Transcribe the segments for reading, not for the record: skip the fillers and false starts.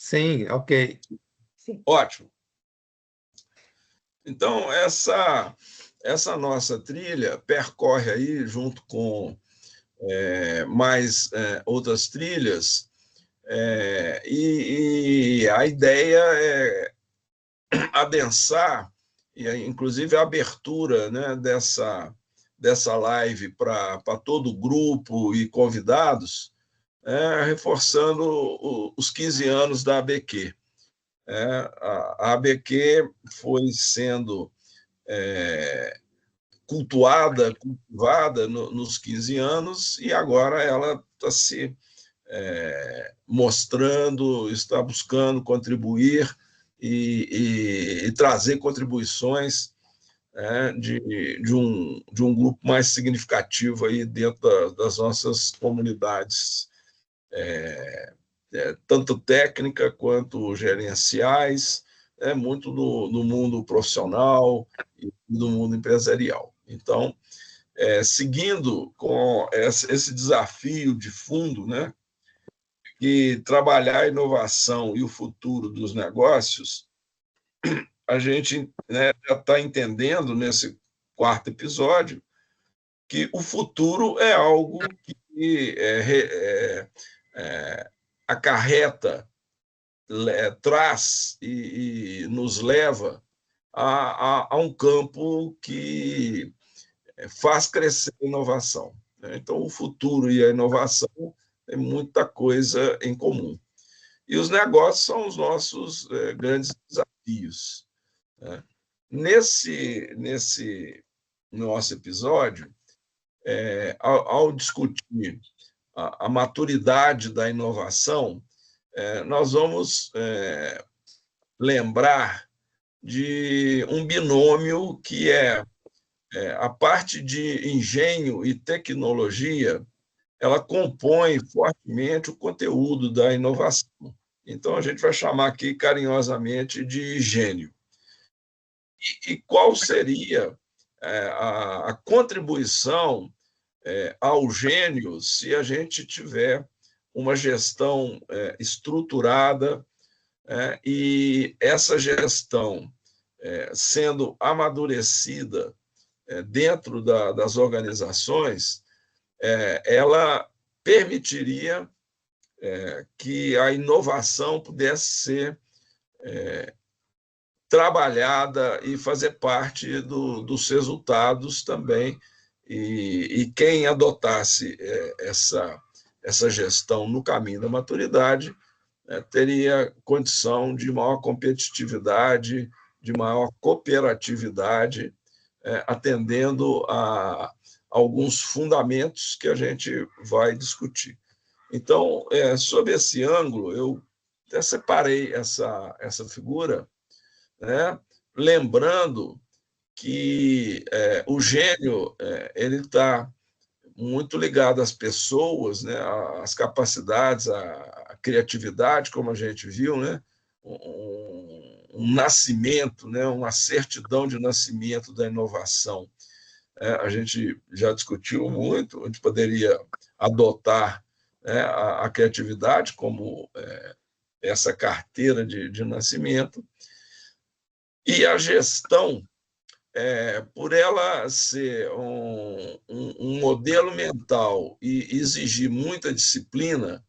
Sim, ok. Sim. Ótimo. Então, essa nossa trilha percorre aí, junto com mais outras trilhas, e a ideia é adensar, e inclusive a abertura, né, dessa live para todo o grupo e convidados, reforçando os 15 anos da ABQ. A ABQ foi sendo cultuada, cultivada nos 15 anos, e agora ela está se mostrando, está buscando contribuir e trazer contribuições de um grupo mais significativo aí dentro das nossas comunidades, tanto técnica quanto gerenciais, muito no mundo profissional e no mundo empresarial. Então, seguindo com esse desafio de fundo, né, que trabalhar a inovação e o futuro dos negócios, a gente, né, já está entendendo nesse quarto episódio que o futuro é algo que acarreta, traz e nos leva a um campo que faz crescer a inovação, né? Então, o futuro e a inovação têm muita coisa em comum. E os negócios são os nossos grandes desafios, né? Nesse nosso episódio, ao discutir a maturidade da inovação, nós vamos lembrar de um binômio que a parte de engenho e tecnologia, ela compõe fortemente o conteúdo da inovação. Então, a gente vai chamar aqui carinhosamente de gênio. E qual seria a contribuição ao gênio se a gente tiver uma gestão estruturada, e essa gestão sendo amadurecida dentro das organizações, ela permitiria que a inovação pudesse ser trabalhada e fazer parte dos resultados também. E quem adotasse essa gestão no caminho da maturidade teria condição de maior competitividade, de maior cooperatividade, atendendo a alguns fundamentos que a gente vai discutir. Então, sob esse ângulo, eu até separei essa figura, né, lembrando que o gênio ele está muito ligado às pessoas, né, às capacidades, à criatividade, como a gente viu, né, um nascimento, né, uma certidão de nascimento da inovação. A gente já discutiu muito, a gente poderia adotar a criatividade como essa carteira de nascimento, e a gestão, por ela ser um modelo mental e exigir muita disciplina,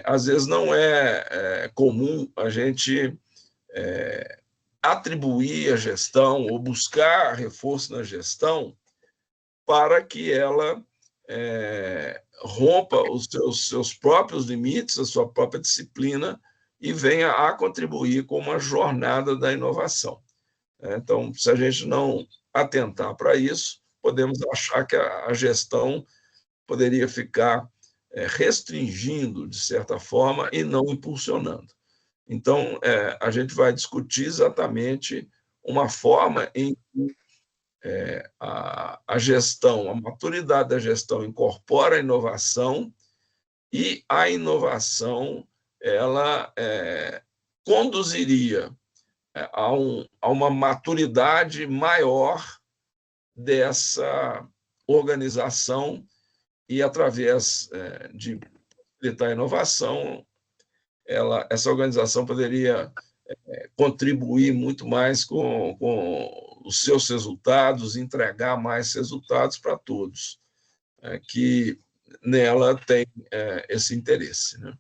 às vezes não é comum a gente atribuir a gestão ou buscar reforço na gestão para que ela rompa os seus próprios limites, a sua própria disciplina, e venha a contribuir com uma jornada da inovação. Então, se a gente não atentar para isso, podemos achar que a gestão poderia ficar restringindo, de certa forma, e não impulsionando. Então, a gente vai discutir exatamente uma forma em que a gestão, a maturidade da gestão incorpora a inovação, e a inovação ela conduziria a uma maturidade maior dessa organização, e através de facilitar a inovação, essa organização poderia contribuir muito mais com os seus resultados, entregar mais resultados para todos, que nela tem esse interesse, né?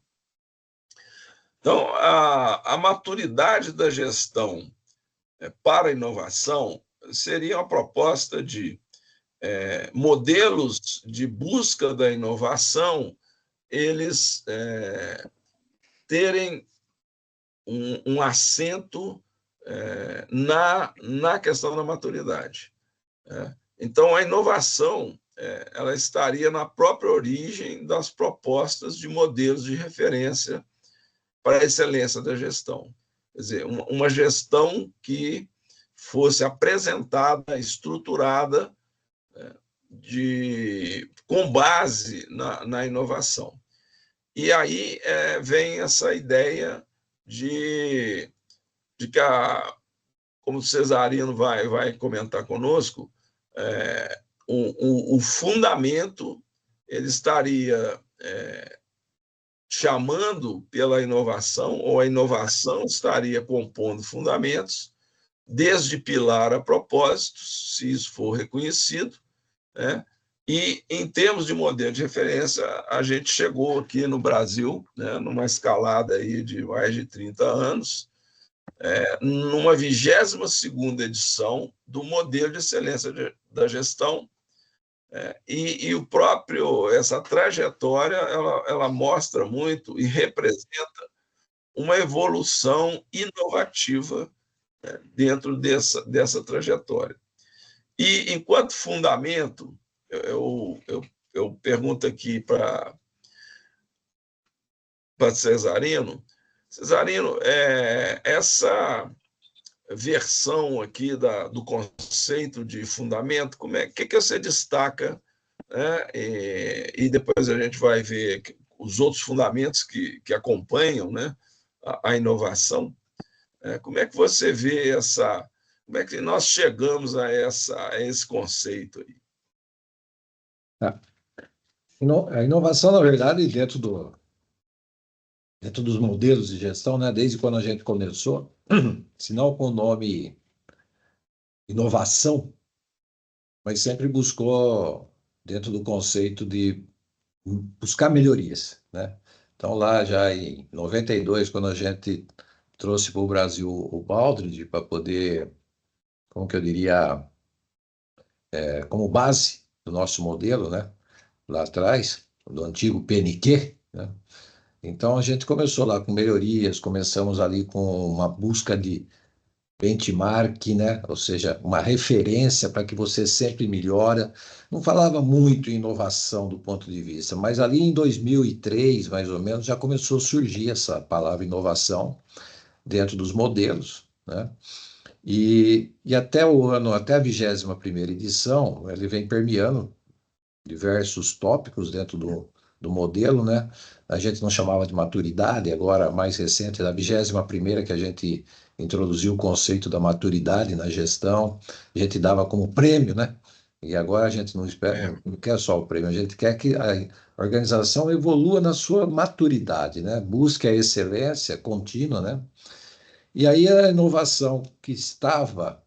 Então, a maturidade da gestão para a inovação seria uma proposta de modelos de busca da inovação, eles terem um assento na questão da maturidade. Então, a inovação ela estaria na própria origem das propostas de modelos de referência para a excelência da gestão. Quer dizer, uma gestão que fosse apresentada, estruturada, com base na inovação. E aí vem essa ideia de que, como o Cesarino vai comentar conosco, o fundamento ele estaria chamando pela inovação, ou a inovação estaria compondo fundamentos, desde pilar a propósito, se isso for reconhecido, né? E, em termos de modelo de referência, a gente chegou aqui no Brasil, né, numa escalada aí de mais de 30 anos, numa 22ª edição do modelo de excelência da gestão, e essa trajetória, ela mostra muito e representa uma evolução inovativa, né, dentro dessa trajetória. E, enquanto fundamento, eu pergunto aqui para Cesarino, essa versão aqui do conceito de fundamento, que você destaca, né? E depois a gente vai ver os outros fundamentos que acompanham, né, a inovação. Como é que você vê como é que nós chegamos a esse conceito aí? A inovação, na verdade, dentro dos modelos de gestão, né, desde quando a gente começou, se não com o nome inovação, mas sempre buscou dentro do conceito de buscar melhorias, né? Então, lá já em 92, quando a gente trouxe para o Brasil o Baldrige para poder, como que eu diria, como base do nosso modelo, né? Lá atrás, do antigo PNQ, né? Então, a gente começou lá com melhorias, começamos ali com uma busca de benchmark, né? Ou seja, uma referência para que você sempre melhora. Não falava muito em inovação do ponto de vista, mas ali em 2003, mais ou menos, já começou a surgir essa palavra inovação dentro dos modelos, né? E até até a 21ª edição, ele vem permeando diversos tópicos dentro do modelo, né? A gente não chamava de maturidade, agora mais recente, da 21ª que a gente introduziu o conceito da maturidade na gestão, a gente dava como prêmio, né? E agora a gente não espera, não quer só o prêmio, a gente quer que a organização evolua na sua maturidade, né? Busque a excelência contínua, né? E aí a inovação que estava,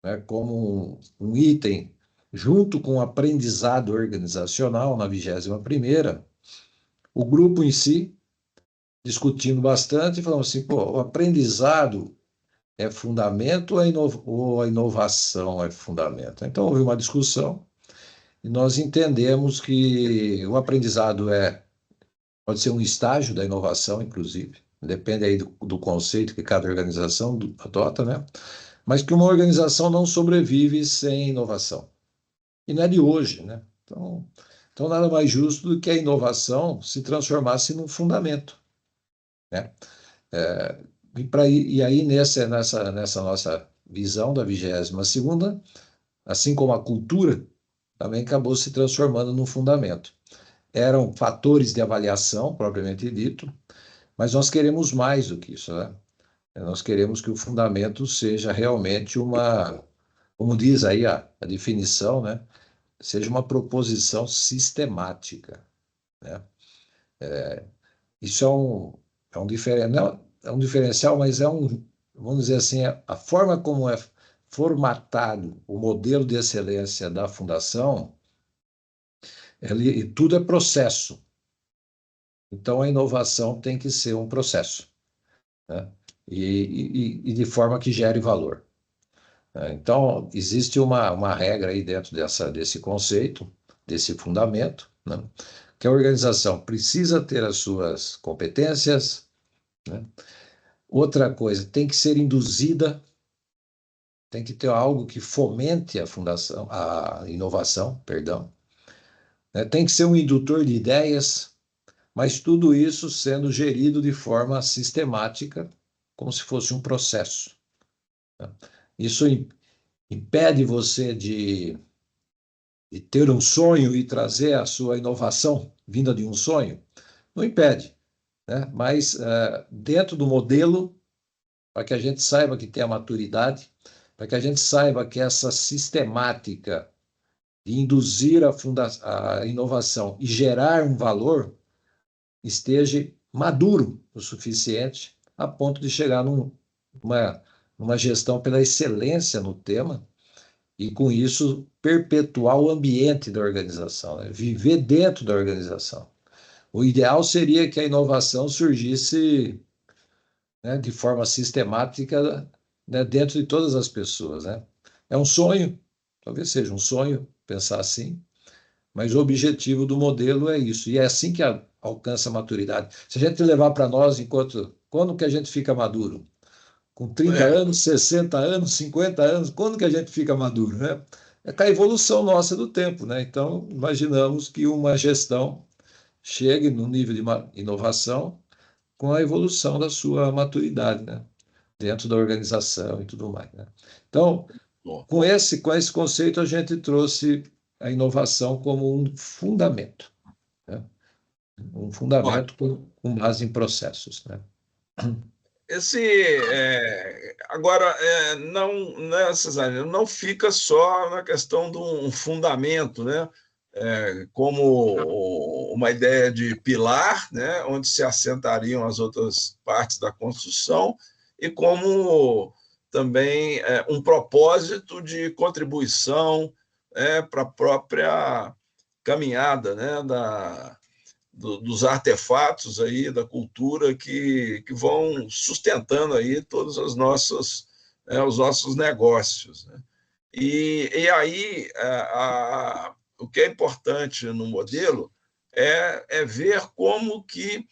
né, como um item junto com o aprendizado organizacional na 21ª, o grupo em si discutindo bastante e falando assim, pô, o aprendizado é fundamento ou a inovação é fundamento? Então houve uma discussão e nós entendemos que o aprendizado pode ser um estágio da inovação, inclusive, depende aí do conceito que cada organização adota, né? Mas que uma organização não sobrevive sem inovação. E não é de hoje, né? Então nada mais justo do que a inovação se transformasse num fundamento, né? E aí, nessa nossa visão da 22ª, assim como a cultura, também acabou se transformando num fundamento. Eram fatores de avaliação, propriamente dito, mas nós queremos mais do que isso, né? Nós queremos que o fundamento seja realmente como diz aí a definição, né? Seja uma proposição sistemática, né? Isso não, é um diferencial, mas vamos dizer assim, a forma como é formatado o modelo de excelência da fundação, e tudo é processo. Então, a inovação tem que ser um processo, né? E de forma que gere valor, né? Então, existe uma regra aí dentro desse conceito, desse fundamento, né? Que a organização precisa ter as suas competências, né? Outra coisa, tem que ser induzida, tem que ter algo que fomente a inovação, perdão, né? Tem que ser um indutor de ideias, mas tudo isso sendo gerido de forma sistemática, como se fosse um processo, né? Isso impede você de ter um sonho e trazer a sua inovação vinda de um sonho? Não impede, né? Mas dentro do modelo, para que a gente saiba que tem a maturidade, para que a gente saiba que essa sistemática de induzir a inovação e gerar um valor esteja maduro o suficiente a ponto de chegar numa gestão pela excelência no tema e, com isso, perpetuar o ambiente da organização, né? Viver dentro da organização. O ideal seria que a inovação surgisse, né, de forma sistemática, né, dentro de todas as pessoas, né? É um sonho, talvez seja um sonho pensar assim, mas o objetivo do modelo é isso, e é assim que alcança a maturidade. Se a gente levar para nós, quando que a gente fica maduro? Com 30 É, anos, 60 anos, 50 anos, quando que a gente fica maduro, né? É com a evolução nossa do tempo, né? Então, imaginamos que uma gestão chegue no nível de inovação com a evolução da sua maturidade, né? Dentro da organização e tudo mais, né? Então, bom, com esse conceito, a gente trouxe a inovação como um fundamento, né? Um olha, fundamento com base em processos, né? agora, não, né, Cesário, não fica só na questão de um fundamento, né? Como uma ideia de pilar, né, onde se assentariam as outras partes da construção, e como também um propósito de contribuição para a própria caminhada, né, dos artefatos aí da cultura que vão sustentando aí todos os nossos negócios, né? E aí o que é importante no modelo é ver como que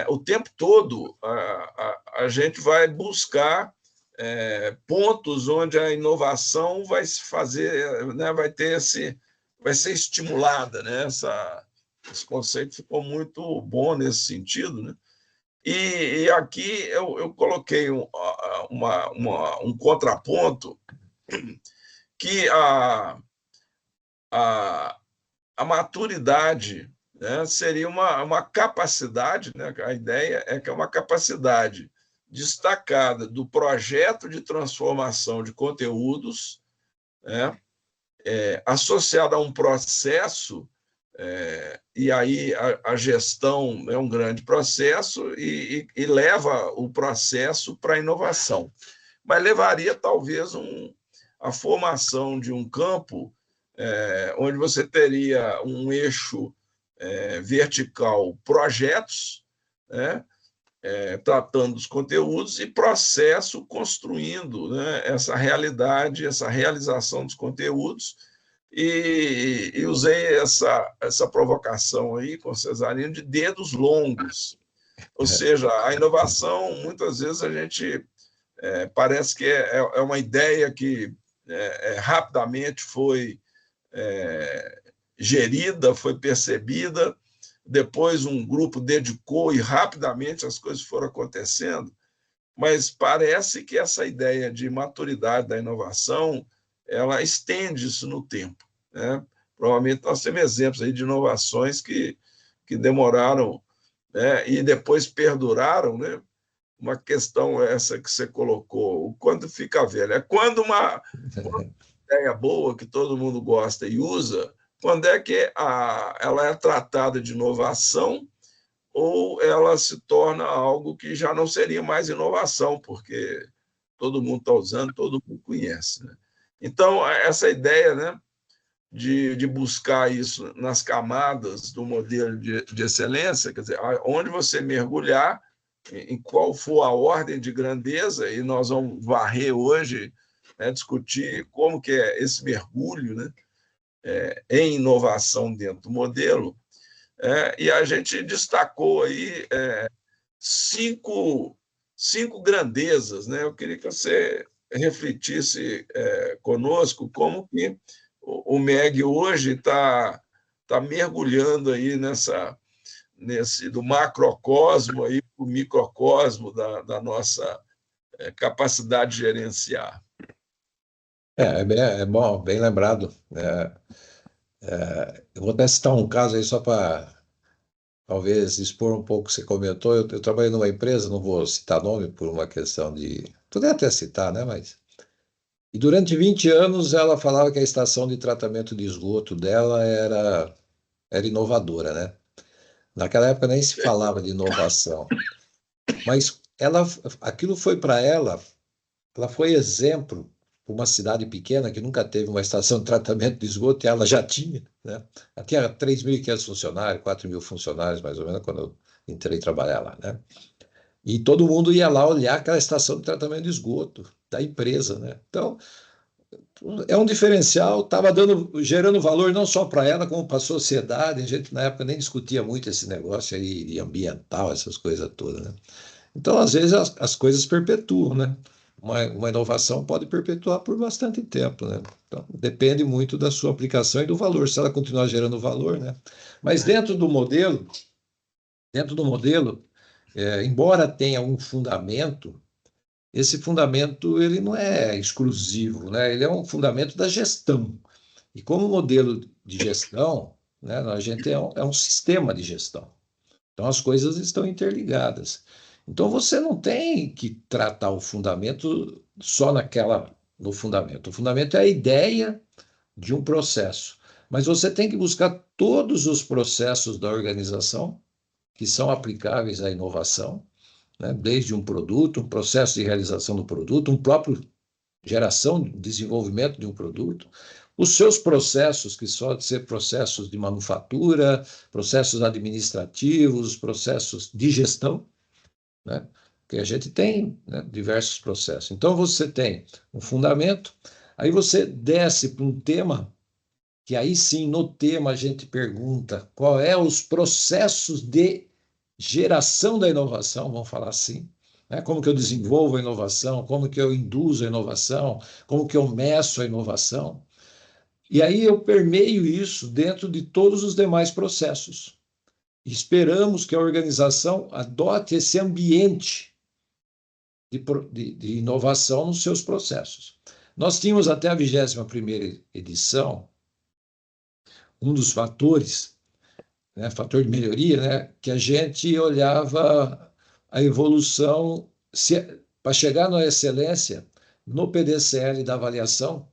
o tempo todo a gente vai buscar pontos onde a inovação vai se fazer, né, vai ser estimulada, né? Esse conceito ficou muito bom nesse sentido, né? E aqui eu coloquei um contraponto que a, a maturidade, né, seria uma capacidade, né? A ideia é que é uma capacidade destacada do projeto de transformação de conteúdos, né, associada a um processo, e aí a gestão é um grande processo e leva o processo para a inovação. Mas levaria talvez a formação de um campo onde você teria um eixo vertical projetos, né, tratando dos conteúdos, e processo construindo, né, essa realidade, essa realização dos conteúdos. E usei essa provocação aí com o Cesarino de dedos longos. Ou seja, a inovação, muitas vezes a gente parece que é uma ideia que rapidamente foi gerida, foi percebida, depois um grupo dedicou e rapidamente as coisas foram acontecendo, mas parece que essa ideia de maturidade da inovação, ela estende isso no tempo, né? Provavelmente nós temos exemplos aí de inovações que demoraram, né, e depois perduraram, né? Uma questão essa que você colocou, o quando fica velho. É quando uma ideia boa que todo mundo gosta e usa, quando é que ela é tratada de inovação, ou ela se torna algo que já não seria mais inovação, porque todo mundo está usando, todo mundo conhece, né? Então, essa ideia, né, de buscar isso nas camadas do modelo de excelência, quer dizer, onde você mergulhar, em qual for a ordem de grandeza, e nós vamos varrer hoje, né, discutir como que é esse mergulho, né, em inovação dentro do modelo, e a gente destacou aí cinco, cinco grandezas, né? Eu queria que você refletisse conosco como que o MEG hoje tá mergulhando aí nesse do macrocosmo aí para o microcosmo da nossa capacidade de gerenciar. É bom, bem lembrado. Eu vou até citar um caso aí só para talvez expor um pouco o que você comentou. Eu trabalhei numa empresa, não vou citar nome por uma questão de. Poderia até citar, né? Mas. E durante 20 anos ela falava que a estação de tratamento de esgoto dela era inovadora, né? Naquela época nem se falava de inovação. Mas aquilo foi para ela foi exemplo para uma cidade pequena que nunca teve uma estação de tratamento de esgoto, e ela já tinha, né? Ela tinha 3.500 funcionários, 4.000 funcionários, mais ou menos, quando eu entrei trabalhar lá, né? E todo mundo ia lá olhar aquela estação de tratamento de esgoto da empresa, né? Então, é um diferencial, estava gerando valor não só para ela, como para a sociedade. A gente, na época, nem discutia muito esse negócio aí de ambiental, essas coisas todas, né? Então, às vezes, as coisas perpetuam, né? Uma inovação pode perpetuar por bastante tempo, né? Então, depende muito da sua aplicação e do valor, se ela continuar gerando valor, né? Mas dentro do modelo, embora tenha um fundamento, esse fundamento ele não é exclusivo, né? Ele é um fundamento da gestão. E como modelo de gestão, né, a gente é um sistema de gestão. Então, as coisas estão interligadas. Então, você não tem que tratar o fundamento só no fundamento. O fundamento é a ideia de um processo. Mas você tem que buscar todos os processos da organização que são aplicáveis à inovação, né? Desde um produto, um processo de realização do produto, um próprio geração, desenvolvimento de um produto, os seus processos, que só de ser processos de manufatura, processos administrativos, processos de gestão, né? Que a gente tem, né, diversos processos. Então, você tem um fundamento, aí você desce para um tema, que aí sim, no tema, a gente pergunta qual é os processos de geração da inovação, vamos falar assim, né? Como que eu desenvolvo a inovação, como que eu induzo a inovação, como que eu meço a inovação. E aí eu permeio isso dentro de todos os demais processos. Esperamos que a organização adote esse ambiente de inovação nos seus processos. Nós tínhamos até a 21ª edição, um dos fatores, né, fator de melhoria, né, que a gente olhava a evolução para chegar na excelência no PDCL da avaliação,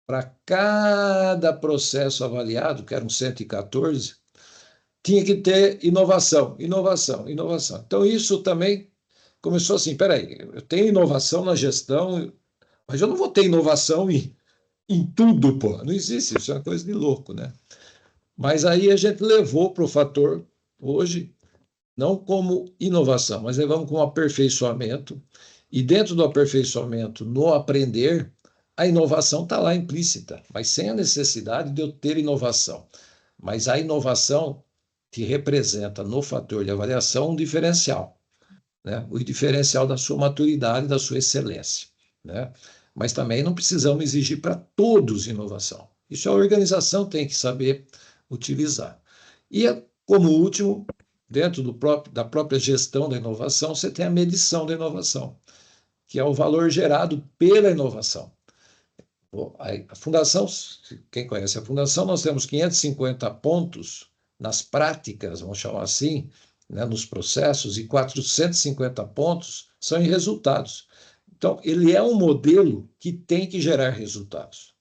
para cada processo avaliado, que eram 114, tinha que ter inovação, inovação, inovação. Então, isso também começou assim, peraí, eu tenho inovação na gestão, mas eu não vou ter inovação em tudo, pô. Não existe, isso é uma coisa de louco, né? Mas aí a gente levou para o fator, hoje, não como inovação, mas levamos como aperfeiçoamento, e dentro do aperfeiçoamento, no aprender, a inovação está lá implícita, mas sem a necessidade de eu ter inovação. Mas a inovação que representa no fator de avaliação um diferencial, né? O diferencial da sua maturidade, da sua excelência, né? Mas também não precisamos exigir para todos inovação. Isso a organização tem que saber utilizar. E, como último, dentro da própria gestão da inovação, você tem a medição da inovação, que é o valor gerado pela inovação. A fundação, quem conhece a fundação, nós temos 550 pontos nas práticas, vamos chamar assim, né, nos processos, e 450 pontos são em resultados. Então, ele é um modelo que tem que gerar resultados.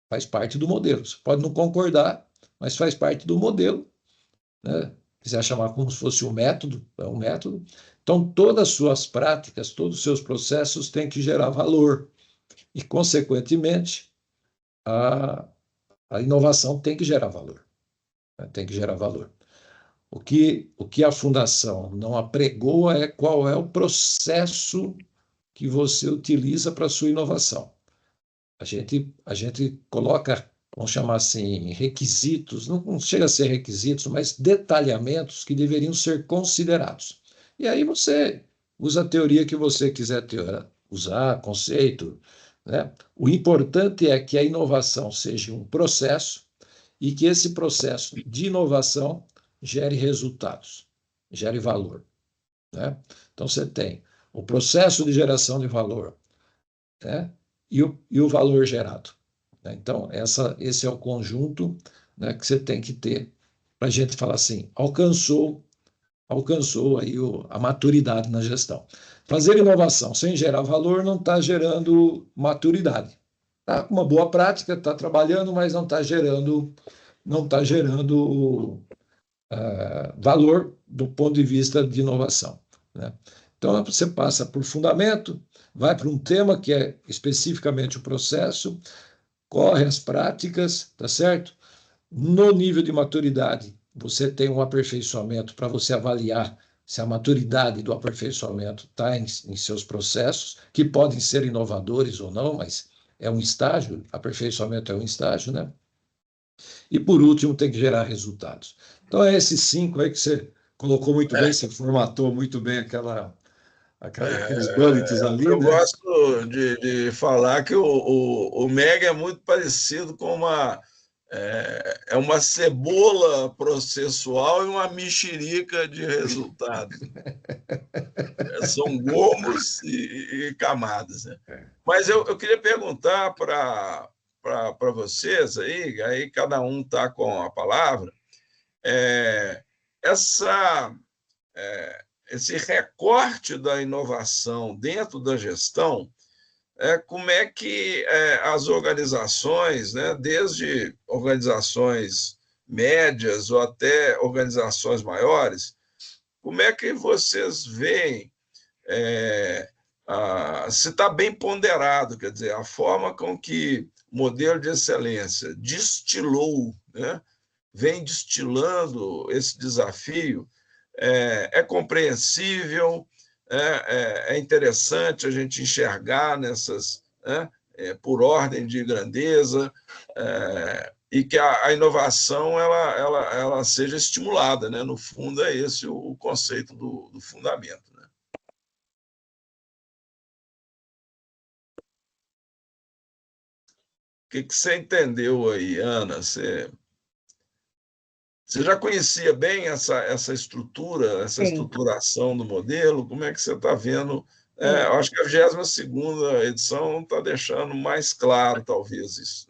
Faz parte do modelo. Você pode não concordar, mas faz parte do modelo, né? quiser chamar como se fosse um método, é um método. Então, todas as suas práticas, todos os seus processos têm que gerar valor. E, consequentemente, a, a inovação tem que gerar valor. Né? Tem que gerar valor. O que a Fundação não apregoa é qual é o processo que você utiliza para a sua inovação. A gente coloca, vamos chamar assim, requisitos, não chega a ser requisitos, mas detalhamentos que deveriam ser considerados. E aí você usa a teoria que você quiser usar, conceito, né? O importante é que a inovação seja um processo e que esse processo de inovação gere resultados, gere valor, né? Então você tem o processo de geração de valor, né? E o valor gerado, né? Então, esse é o conjunto, né, que você tem que ter para a gente falar assim, alcançou aí a maturidade na gestão. Fazer inovação sem gerar valor não está gerando maturidade. Está com uma boa prática, está trabalhando, mas não tá gerando valor do ponto de vista de inovação, né? Então, você passa por fundamento, vai para um tema que é especificamente o processo, corre as práticas, tá certo? No nível de maturidade, você tem um aperfeiçoamento para você avaliar se a maturidade do aperfeiçoamento está em seus processos, que podem ser inovadores ou não, mas é um estágio, aperfeiçoamento é um estágio, né? E, por último, tem que gerar resultados. Então, é esses 5 aí que você colocou muito bem, você formatou muito bem aqueles bullets ali, Eu né? gosto de falar que o MEG é muito parecido com é uma cebola processual e uma mexerica de resultado. São gomos e camadas, né? Mas eu queria perguntar para vocês aí cada um está com a palavra, é, essa, esse recorte da inovação dentro da gestão, como é que as organizações, né, desde organizações médias ou até organizações maiores, como é que vocês veem se está bem ponderado, quer dizer, a forma com que o modelo de excelência destilou, né, vem destilando esse desafio, é compreensível, é interessante a gente enxergar nessas, né, por ordem de grandeza, e que a inovação ela seja estimulada, né? No fundo, é esse o conceito do fundamento. Né? O que você entendeu aí, Ana? Você já conhecia bem essa estrutura, essa Sim, estruturação do modelo? Como é que você está vendo? sim. Eu acho que a 22ª edição está deixando mais claro, talvez, isso.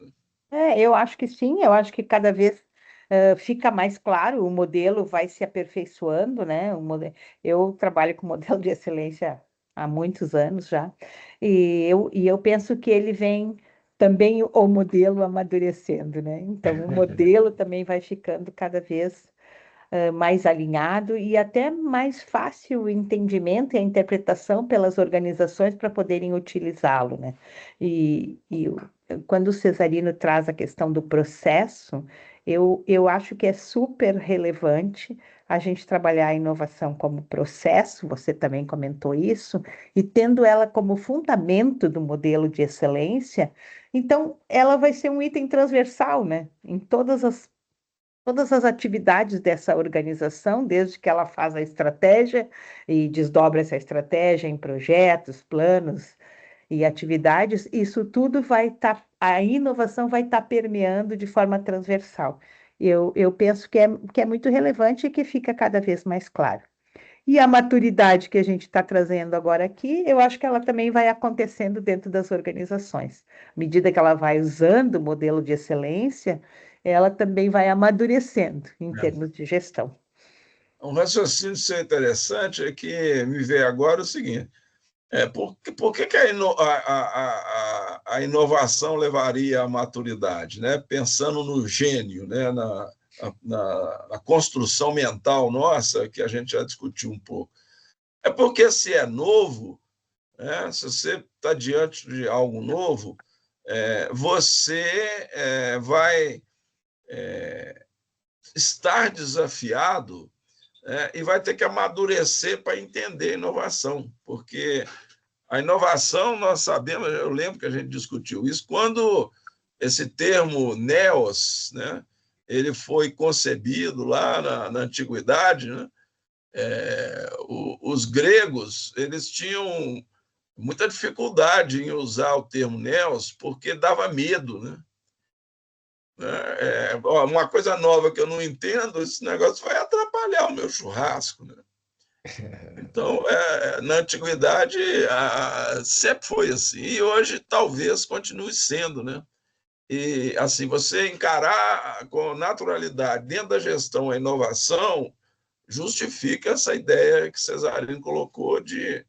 Né? Eu acho que sim, eu acho que cada vez fica mais claro, o modelo vai se aperfeiçoando, né? Eu trabalho com modelo de excelência há muitos anos já, e eu penso que ele vem também o modelo amadurecendo, né? Então, o modelo também vai ficando cada vez mais alinhado e até mais fácil o entendimento e a interpretação pelas organizações para poderem utilizá-lo, né? Quando o Cesarino traz a questão do processo, eu acho que é super relevante a gente trabalhar a inovação como processo, você também comentou isso, e tendo ela como fundamento do modelo de excelência, então ela vai ser um item transversal, né? Em todas as atividades dessa organização, desde que ela faz a estratégia e desdobra essa estratégia em projetos, planos e atividades, isso tudo vai estar, a inovação vai estar permeando de forma transversal. Eu penso que é muito relevante e que fica cada vez mais claro. E a maturidade que a gente está trazendo agora aqui, eu acho que ela também vai acontecendo dentro das organizações. À medida que ela vai usando o modelo de excelência, ela também vai amadurecendo em termos de gestão. Um raciocínio seu interessante é que me veio agora o seguinte: por que a inovação levaria à maturidade, né? Pensando no gênio, né? na construção mental nossa, que a gente já discutiu um pouco. É porque se é novo, né, se você está diante de algo novo, você vai estar desafiado e vai ter que amadurecer para entender a inovação, porque a inovação, nós sabemos, eu lembro que a gente discutiu isso, quando esse termo neos, né, ele foi concebido lá na antiguidade, né, os gregos eles tinham muita dificuldade em usar o termo neos porque dava medo, né? Uma coisa nova que eu não entendo, esse negócio vai atrapalhar o meu churrasco, né? Então, na antiguidade, sempre foi assim, e hoje talvez continue sendo, né? E, assim, você encarar com naturalidade dentro da gestão a inovação justifica essa ideia que Cesarino colocou de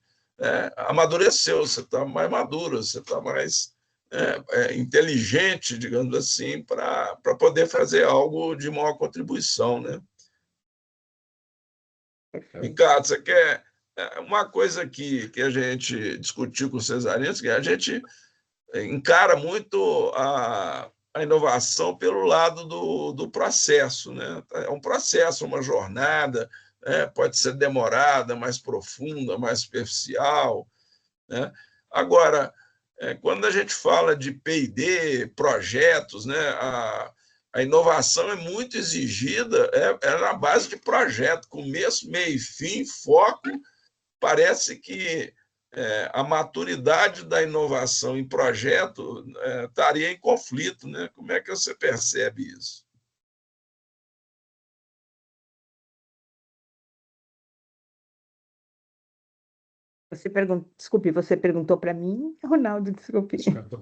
amadureceu, você está mais maduro, você está mais inteligente, digamos assim, para poder fazer algo de maior contribuição, né? Ricardo, você quer uma coisa que a gente discutiu com o Cesarino, que a gente encara muito a inovação pelo lado do processo, né? É um processo, uma jornada, pode ser demorada, mais profunda, mais superficial, né? Agora, quando a gente fala de P&D, projetos, né, a inovação é muito exigida, na base de projeto, começo, meio e fim, foco. Parece que a maturidade da inovação em projeto estaria em conflito, né? Como é que você percebe isso? Desculpe, você perguntou para mim, Ronaldo, desculpe.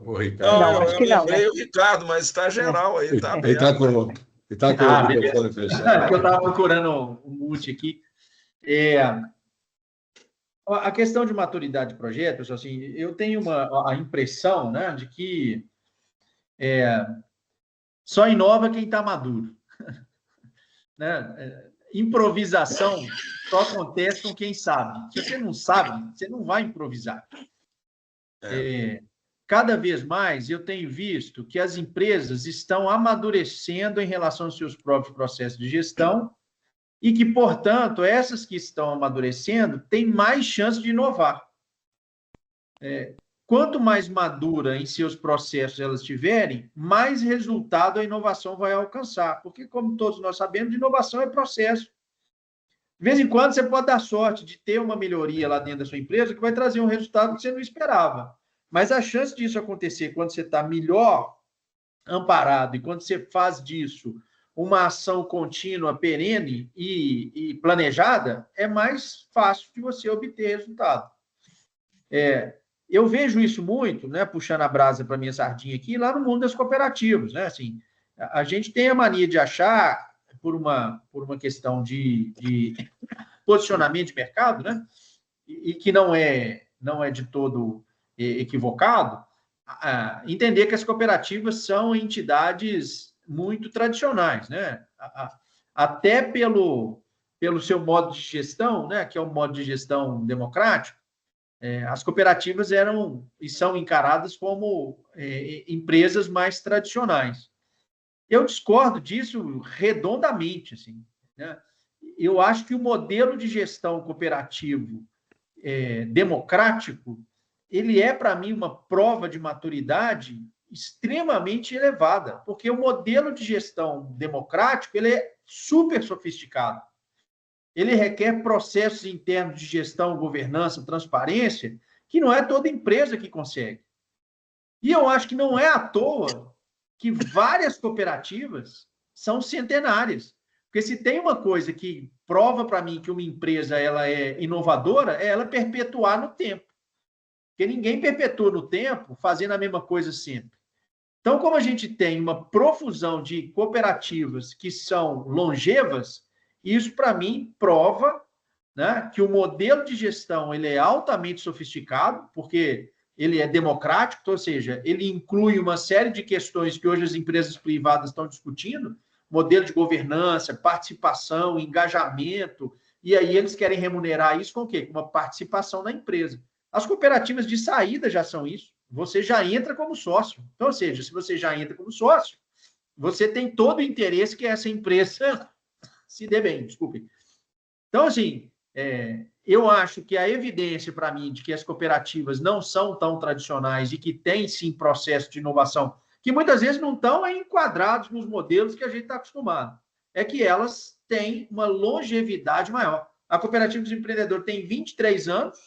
O Ricardo. Não, acho que não, lembrei né? o Ricardo, mas está geral aí, está Ele está aberto. com o microfone fechado. Eu estava procurando o mute aqui. A questão de maturidade de projetos, assim, eu tenho a impressão, né, de que só inova quem está maduro. Né? Improvisação só acontece com quem sabe. Se você não sabe, você não vai improvisar. Cada vez mais eu tenho visto que as empresas estão amadurecendo em relação aos seus próprios processos de gestão e que, portanto, essas que estão amadurecendo têm mais chance de inovar. Quanto mais madura em seus processos elas tiverem, mais resultado a inovação vai alcançar. Porque, como todos nós sabemos, inovação é processo. De vez em quando, você pode dar sorte de ter uma melhoria lá dentro da sua empresa que vai trazer um resultado que você não esperava. Mas a chance disso acontecer quando você está melhor amparado e quando você faz disso uma ação contínua, perene e planejada, é mais fácil de você obter resultado. Eu vejo isso muito, né, puxando a brasa para a minha sardinha aqui, lá no mundo das cooperativas. Né? Assim, a gente tem a mania de achar, por uma questão de posicionamento de mercado, né, e que não é de todo equivocado, entender que as cooperativas são entidades muito tradicionais, né? Até pelo seu modo de gestão, né? Que é um modo de gestão democrático, as cooperativas eram e são encaradas como empresas mais tradicionais. Eu discordo disso redondamente, assim, né? Eu acho que o modelo de gestão cooperativo democrático, ele é, para mim, uma prova de maturidade extremamente elevada, porque o modelo de gestão democrático, ele é super sofisticado. Ele requer processos internos de gestão, governança, transparência, que não é toda empresa que consegue. E eu acho que não é à toa que várias cooperativas são centenárias. Porque se tem uma coisa que prova para mim que uma empresa ela é inovadora, é ela perpetuar no tempo. Porque ninguém perpetua no tempo fazendo a mesma coisa sempre. Então, como a gente tem uma profusão de cooperativas que são longevas, isso, para mim, prova, né, que o modelo de gestão ele é altamente sofisticado, porque ele é democrático, ou seja, ele inclui uma série de questões que hoje as empresas privadas estão discutindo, modelo de governança, participação, engajamento, e aí eles querem remunerar isso com o quê? Com uma participação na empresa. As cooperativas de saída já são isso. Você já entra como sócio. Então, ou seja, se você já entra como sócio, você tem todo o interesse que essa empresa se dê bem, desculpe. Então, assim, eu acho que a evidência para mim de que as cooperativas não são tão tradicionais e que têm, sim, processo de inovação, que muitas vezes não estão enquadrados nos modelos que a gente está acostumado, é que elas têm uma longevidade maior. A Cooperativa dos Empreendedores tem 23 anos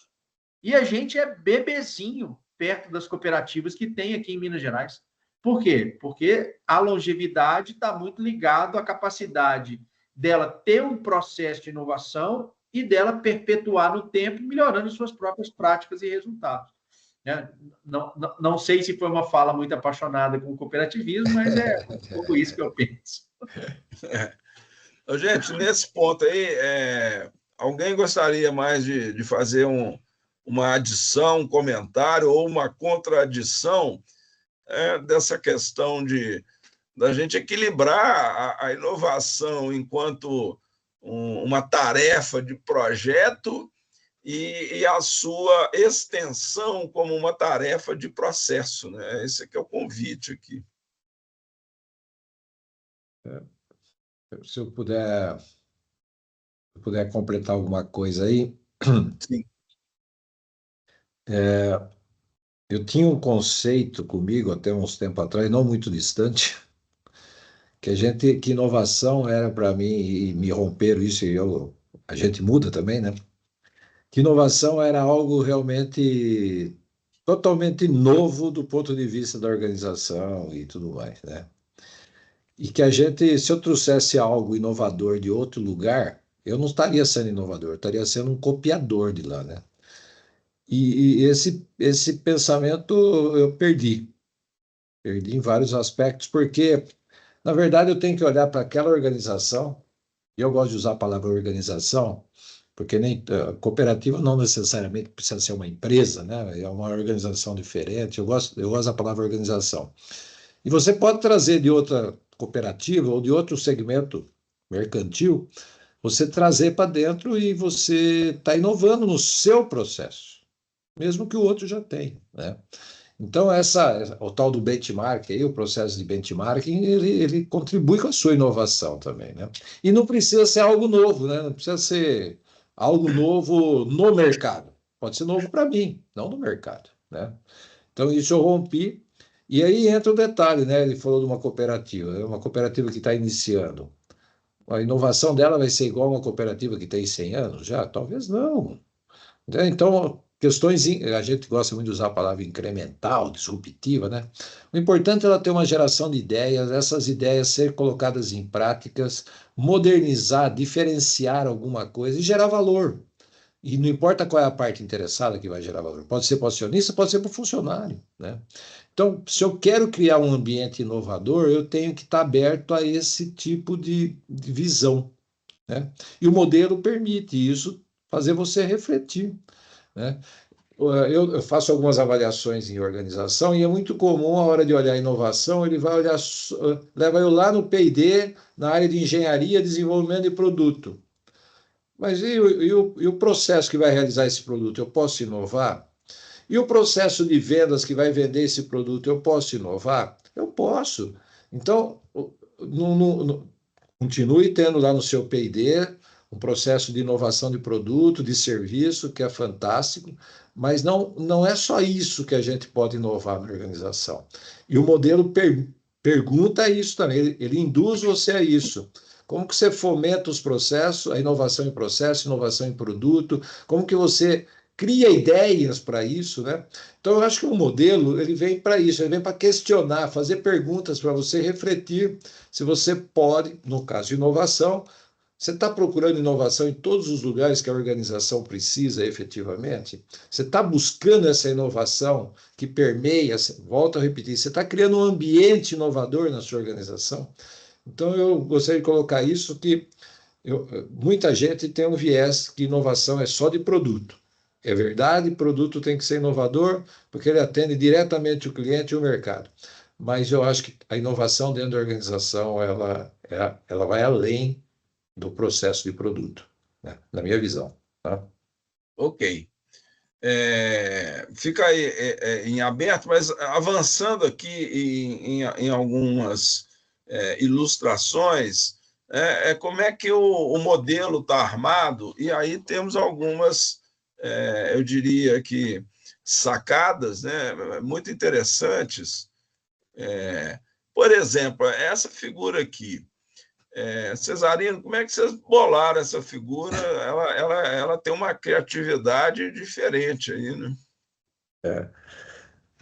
e a gente é bebezinho perto das cooperativas que tem aqui em Minas Gerais. Por quê? Porque a longevidade está muito ligado à capacidade dela ter um processo de inovação e dela perpetuar no tempo, melhorando suas próprias práticas e resultados. Não sei se foi uma fala muito apaixonada com o cooperativismo, mas é um pouco isso que eu penso. Gente, nesse ponto aí, alguém gostaria mais de fazer uma adição, um comentário ou uma contradição dessa questão da gente equilibrar a inovação enquanto uma tarefa de projeto e a sua extensão como uma tarefa de processo, né? Esse aqui é o convite aqui. Se eu puder completar alguma coisa aí. Sim. Eu tinha um conceito comigo até uns tempos atrás, não muito distante, que inovação era para mim, e me romperam isso, e a gente muda também, né? Que inovação era algo realmente totalmente novo do ponto de vista da organização e tudo mais, né? E que se eu trouxesse algo inovador de outro lugar, eu não estaria sendo inovador, eu estaria sendo um copiador de lá, né? E esse pensamento eu perdi em vários aspectos, porque, na verdade, eu tenho que olhar para aquela organização, e eu gosto de usar a palavra organização, porque nem cooperativa não necessariamente precisa ser uma empresa, né? É uma organização diferente. Eu gosto da palavra organização. E você pode trazer de outra cooperativa ou de outro segmento mercantil, você trazer para dentro e você está inovando no seu processo, mesmo que o outro já tenha, né? Então, o tal do benchmark, aí, o processo de benchmarking, ele contribui com a sua inovação também, né? E não precisa ser algo novo, né? Não precisa ser algo novo no mercado. Pode ser novo para mim, não no mercado, né? Então, isso eu rompi. E aí entra o detalhe, né? Ele falou de uma cooperativa que está iniciando. A inovação dela vai ser igual a uma cooperativa que tem 100 anos já? Talvez não. Então, questões, a gente gosta muito de usar a palavra incremental, disruptiva, né? O importante é ela ter uma geração de ideias, essas ideias serem colocadas em práticas, modernizar, diferenciar alguma coisa e gerar valor. E não importa qual é a parte interessada que vai gerar valor. Pode ser para o acionista, pode ser para o funcionário, né? Então, se eu quero criar um ambiente inovador, eu tenho que estar aberto a esse tipo de visão, né? E o modelo permite isso, fazer você refletir, né? Eu faço algumas avaliações em organização e é muito comum, a hora de olhar a inovação, ele vai olhar, leva eu lá no P&D, na área de engenharia, desenvolvimento de produto. Mas e o processo que vai realizar esse produto? Eu posso inovar? E o processo de vendas que vai vender esse produto? Eu posso inovar? Eu posso. Então, continue tendo lá no seu P&D um processo de inovação de produto, de serviço, que é fantástico, mas não é só isso que a gente pode inovar na organização. E o modelo pergunta isso também, ele induz você a isso. Como que você fomenta os processos, a inovação em processo, inovação em produto, como que você cria ideias para isso, né? Então, eu acho que o modelo, ele vem para isso, ele vem para questionar, fazer perguntas para você refletir se você pode, no caso de inovação, você está procurando inovação em todos os lugares que a organização precisa efetivamente? Você está buscando essa inovação que permeia, volto a repetir, você está criando um ambiente inovador na sua organização? Então, eu gostaria de colocar isso, que muita gente tem um viés que inovação é só de produto. É verdade, produto tem que ser inovador, porque ele atende diretamente o cliente e o mercado. mas eu acho que a inovação dentro da organização, ela vai além do processo de produto, né? Na minha visão, tá? Ok. Fica aí em aberto, mas avançando aqui em algumas ilustrações, como é que o modelo está armado, e aí temos algumas, eu diria que, sacadas, né, muito interessantes. Por exemplo, essa figura aqui, Cesarino, como é que vocês bolaram essa figura? Ela tem uma criatividade diferente aí, né?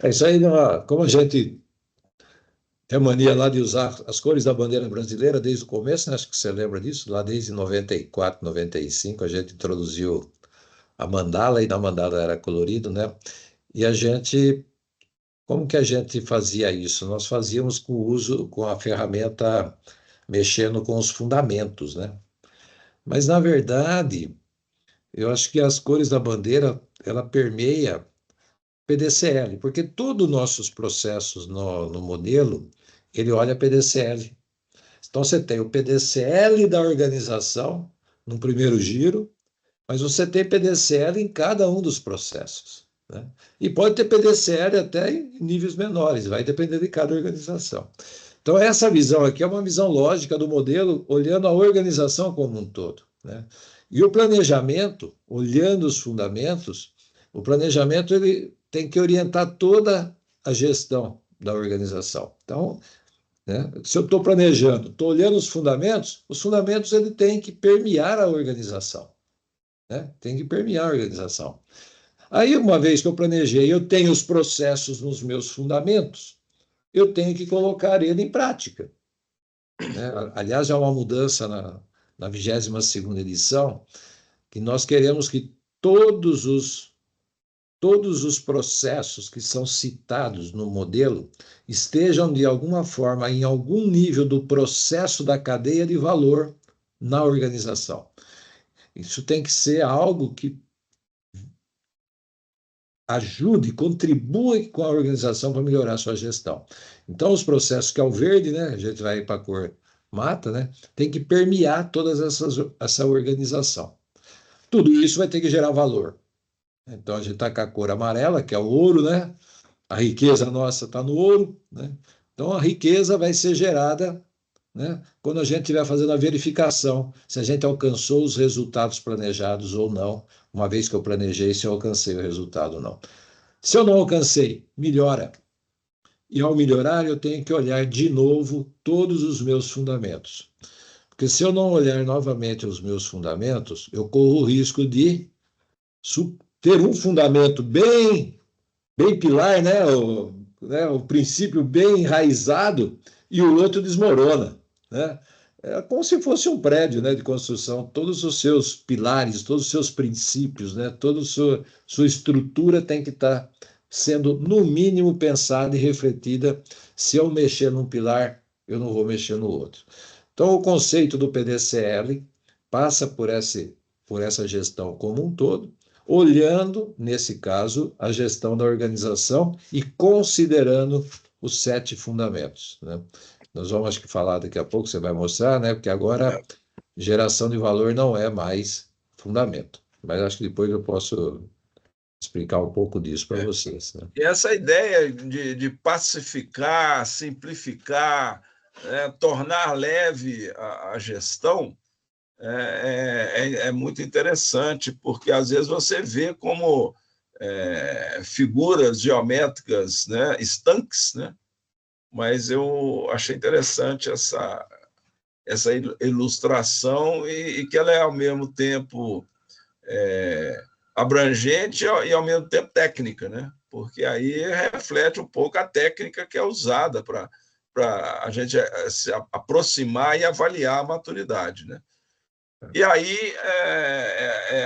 Isso aí, como a gente tem a mania lá de usar as cores da bandeira brasileira desde o começo, né? Acho que você lembra disso, lá desde 94, 95, a gente introduziu a mandala, e na mandala era colorido, né? E como que a gente fazia isso? Nós fazíamos com a ferramenta mexendo com os fundamentos, né? Mas, na verdade, eu acho que as cores da bandeira, ela permeia PDCL, porque todos os nossos processos no modelo, ele olha PDCL. Então, você tem o PDCL da organização, no primeiro giro, mas você tem PDCL em cada um dos processos, né? E pode ter PDCL até em níveis menores, vai depender de cada organização. Então, essa visão aqui é uma visão lógica do modelo, olhando a organização como um todo, né? E o planejamento, olhando os fundamentos, o planejamento ele tem que orientar toda a gestão da organização. Então, né, se eu estou planejando, estou olhando os fundamentos ele tem que permear a organização, né? Tem que permear a organização. Aí, uma vez que eu planejei, eu tenho os processos nos meus fundamentos, eu tenho que colocar ele em prática, né? Aliás, há uma mudança na 22ª edição, que nós queremos que todos os processos que são citados no modelo estejam, de alguma forma, em algum nível do processo da cadeia de valor na organização. Isso tem que ser algo que ajude, contribua com a organização para melhorar a sua gestão. Então, os processos que é o verde, né, a gente vai para a cor mata, né, tem que permear toda essa organização. Tudo isso vai ter que gerar valor. Então, a gente está com a cor amarela, que é o ouro, né? A riqueza nossa está no ouro, né? Então, a riqueza vai ser gerada, né, quando a gente estiver fazendo a verificação se a gente alcançou os resultados planejados ou não, uma vez que eu planejei se eu alcancei o resultado ou não. Se eu não alcancei, melhora. E ao melhorar, eu tenho que olhar de novo todos os meus fundamentos. Porque se eu não olhar novamente os meus fundamentos, eu corro o risco de ter um fundamento bem pilar, né? O princípio bem enraizado e o outro desmorona, né? É como se fosse um prédio, né, de construção. Todos os seus pilares, todos os seus princípios, né, toda a sua estrutura tem que estar sendo, no mínimo, pensada e refletida. Se eu mexer num pilar, eu não vou mexer no outro. Então, o conceito do PDCL passa por essa gestão como um todo, olhando, nesse caso, a gestão da organização e considerando os 7 fundamentos, né? Nós vamos, acho que, falar daqui a pouco, você vai mostrar, né? Porque agora geração de valor não é mais fundamento. Mas acho que depois eu posso explicar um pouco disso para vocês, né? E essa ideia de pacificar, simplificar, tornar leve a gestão é muito interessante, porque às vezes você vê como figuras geométricas, né, estanques, né? Mas eu achei interessante essa ilustração e que ela é, ao mesmo tempo, abrangente e, ao mesmo tempo, técnica, né? Porque aí reflete um pouco a técnica que é usada para a gente se aproximar e avaliar a maturidade, né? E aí,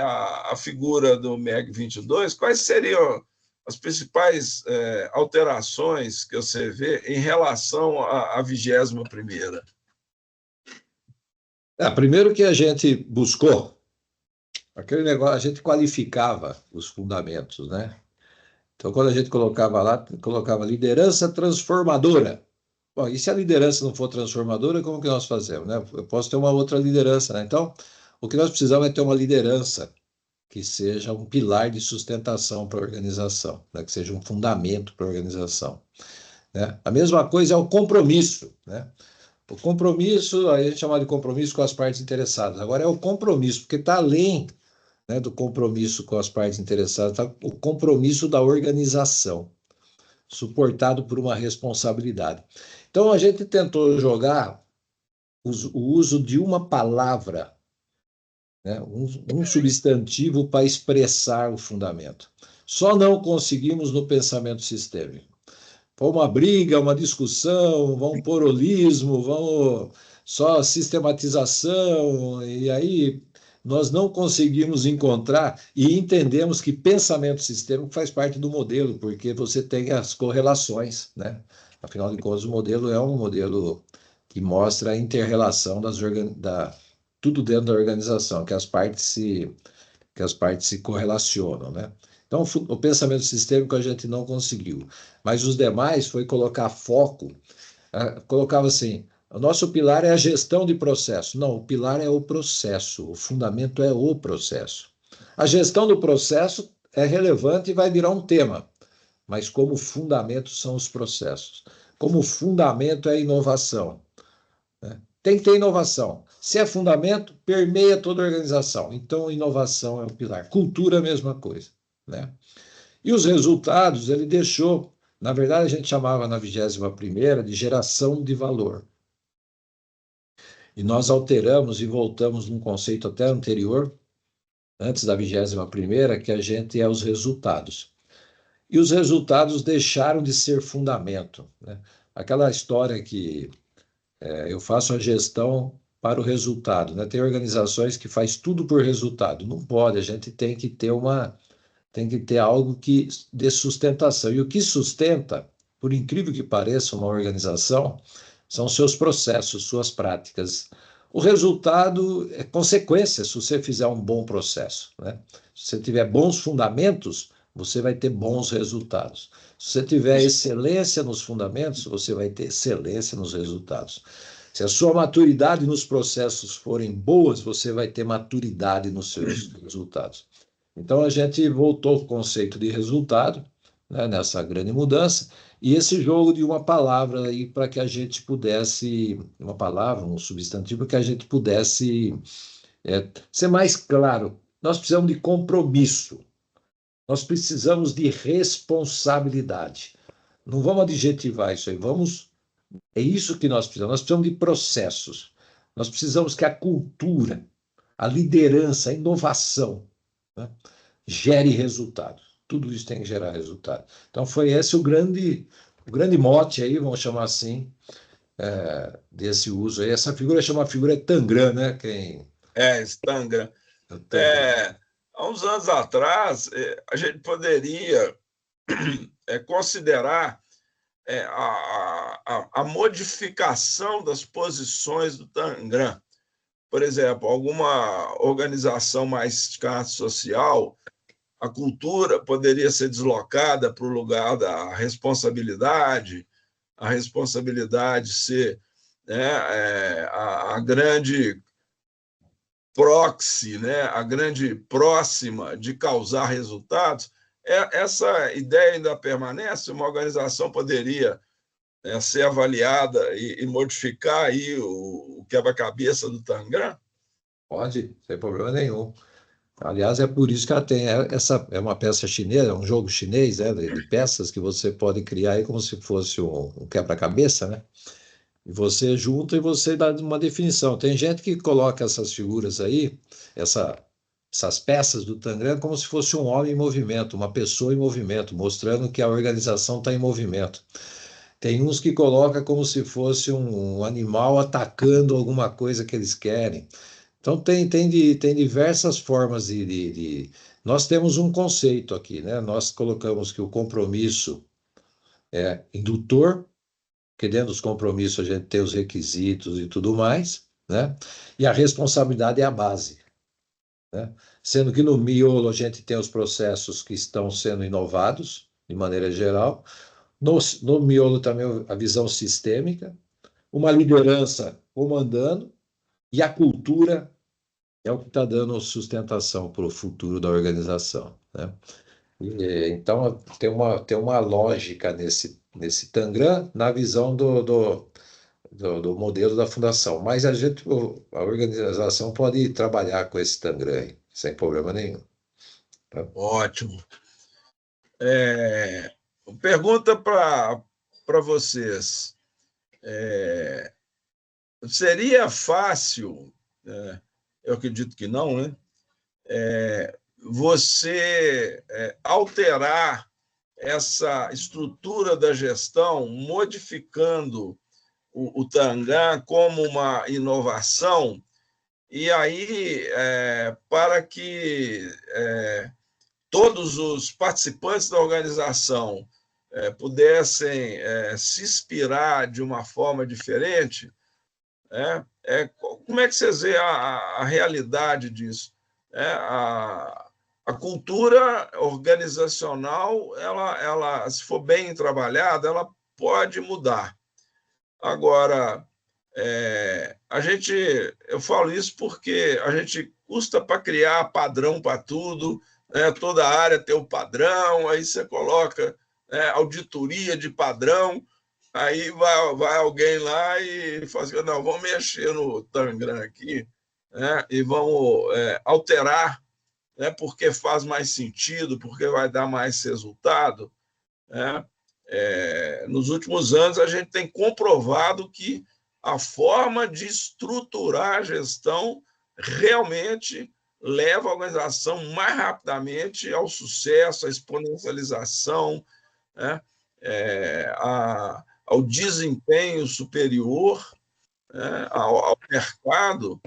a figura do MEG 22, quais seriam as principais alterações que você vê em relação à 21ª? Primeiro que a gente buscou, aquele negócio, a gente qualificava os fundamentos, né? Então, quando a gente colocava lá, colocava liderança transformadora. Bom, e se a liderança não for transformadora, como que nós fazemos, né? Eu posso ter uma outra liderança, né? Então, o que nós precisamos é ter uma liderança que seja um pilar de sustentação para a organização, né? Que seja um fundamento para a organização, né? A mesma coisa é o compromisso, né? O compromisso, a gente chama de compromisso com as partes interessadas. Agora é o compromisso, porque está além, né, do compromisso com as partes interessadas, está o compromisso da organização, suportado por uma responsabilidade. Então, a gente tentou jogar o uso de uma palavra, né, um substantivo para expressar o fundamento. Só não conseguimos no pensamento sistêmico. Foi uma briga, uma discussão, vamos pôr holismo, vamos só sistematização, e aí nós não conseguimos encontrar e entendemos que pensamento sistêmico faz parte do modelo, porque você tem as correlações, né? Afinal de contas, o modelo é um modelo que mostra a inter-relação tudo dentro da organização, que as partes se correlacionam, né? Então, o pensamento sistêmico a gente não conseguiu, mas os demais foi colocar foco, colocava assim, o nosso pilar é a gestão de processo. Não, o pilar é o processo, o fundamento é o processo. A gestão do processo é relevante e vai virar um tema, mas como fundamento são os processos. Como fundamento é a inovação, né? Tem que ter inovação. Se é fundamento, permeia toda a organização. Então, inovação é o pilar. Cultura, a mesma coisa, né? E os resultados, ele deixou, na verdade, a gente chamava na 21ª de geração de valor. E nós alteramos e voltamos num conceito até anterior, antes da 21ª, que a gente é os resultados. E os resultados deixaram de ser fundamento, né? Aquela história que eu faço a gestão para o resultado, né? Tem organizações que faz tudo por resultado. Não pode, a gente tem que ter algo que dê sustentação. E o que sustenta, por incrível que pareça, uma organização, são seus processos, suas práticas. O resultado é consequência se você fizer um bom processo, né? Se você tiver bons fundamentos, você vai ter bons resultados. Se você tiver excelência nos fundamentos, você vai ter excelência nos resultados. Se a sua maturidade nos processos forem boas, você vai ter maturidade nos seus resultados. Então, a gente voltou ao conceito de resultado, né, nessa grande mudança, e esse jogo de uma palavra aí para que a gente pudesse, uma palavra, um substantivo, que a gente pudesse ser mais claro. Nós precisamos de compromisso, nós precisamos de responsabilidade. Não vamos adjetivar isso aí, é isso que nós precisamos de processos, nós precisamos que a cultura, a liderança, a inovação, né, gere resultado. Tudo isso tem que gerar resultado. Então, foi esse o grande mote aí, vamos chamar assim, desse uso aí. Essa figura chama figura Tangram, né? Tangram. Há uns anos atrás, a gente poderia considerar a modificação das posições do Tangram. Por exemplo, alguma organização mais de classe social, a cultura poderia ser deslocada para o lugar da responsabilidade, a responsabilidade ser, né, a grande proxy, né, a grande próxima de causar resultados. Essa ideia ainda permanece? Uma organização poderia ser avaliada e modificar aí o quebra-cabeça do Tangram? Pode, sem problema nenhum. Aliás, é por isso que ela tem essa, é uma peça chinesa, um jogo chinês, de peças que você pode criar aí como se fosse um quebra-cabeça, né? E você junta e você dá uma definição. Tem gente que coloca essas figuras aí, essas peças do Tangram, como se fosse um homem em movimento, uma pessoa em movimento, mostrando que a organização está em movimento. Tem uns que colocam como se fosse um animal atacando alguma coisa que eles querem. Então, tem diversas formas Nós temos um conceito aqui, né? Nós colocamos que o compromisso é indutor, porque dentro dos compromissos a gente tem os requisitos e tudo mais, né? E a responsabilidade é a base, né? Sendo que no miolo a gente tem os processos que estão sendo inovados, de maneira geral. No miolo também a visão sistêmica, uma liderança comandando, e a cultura é o que está dando sustentação para o futuro da organização, né? Então, tem uma lógica nesse Tangram na visão do modelo da fundação. Mas a organização pode trabalhar com esse Tangram aí, sem problema nenhum. Tá? Ótimo. Pergunta para vocês. Seria fácil, eu acredito que não, né? Você alterar essa estrutura da gestão, modificando o Tangram como uma inovação, e aí, para que todos os participantes da organização pudessem se inspirar de uma forma diferente, como é que vocês veem a realidade disso? A cultura organizacional, ela, se for bem trabalhada, ela pode mudar. Agora, eu falo isso porque a gente custa para criar padrão para tudo, né? Toda área tem um padrão, aí você coloca auditoria de padrão, aí vai alguém lá e fala assim, não, vamos mexer no Tangram aqui, né? E vamos alterar, né? Porque faz mais sentido, porque vai dar mais resultado, né? Nos últimos anos, a gente tem comprovado que a forma de estruturar a gestão realmente leva a organização mais rapidamente ao sucesso, à exponencialização, né? Ao desempenho superior, né? Ao mercado.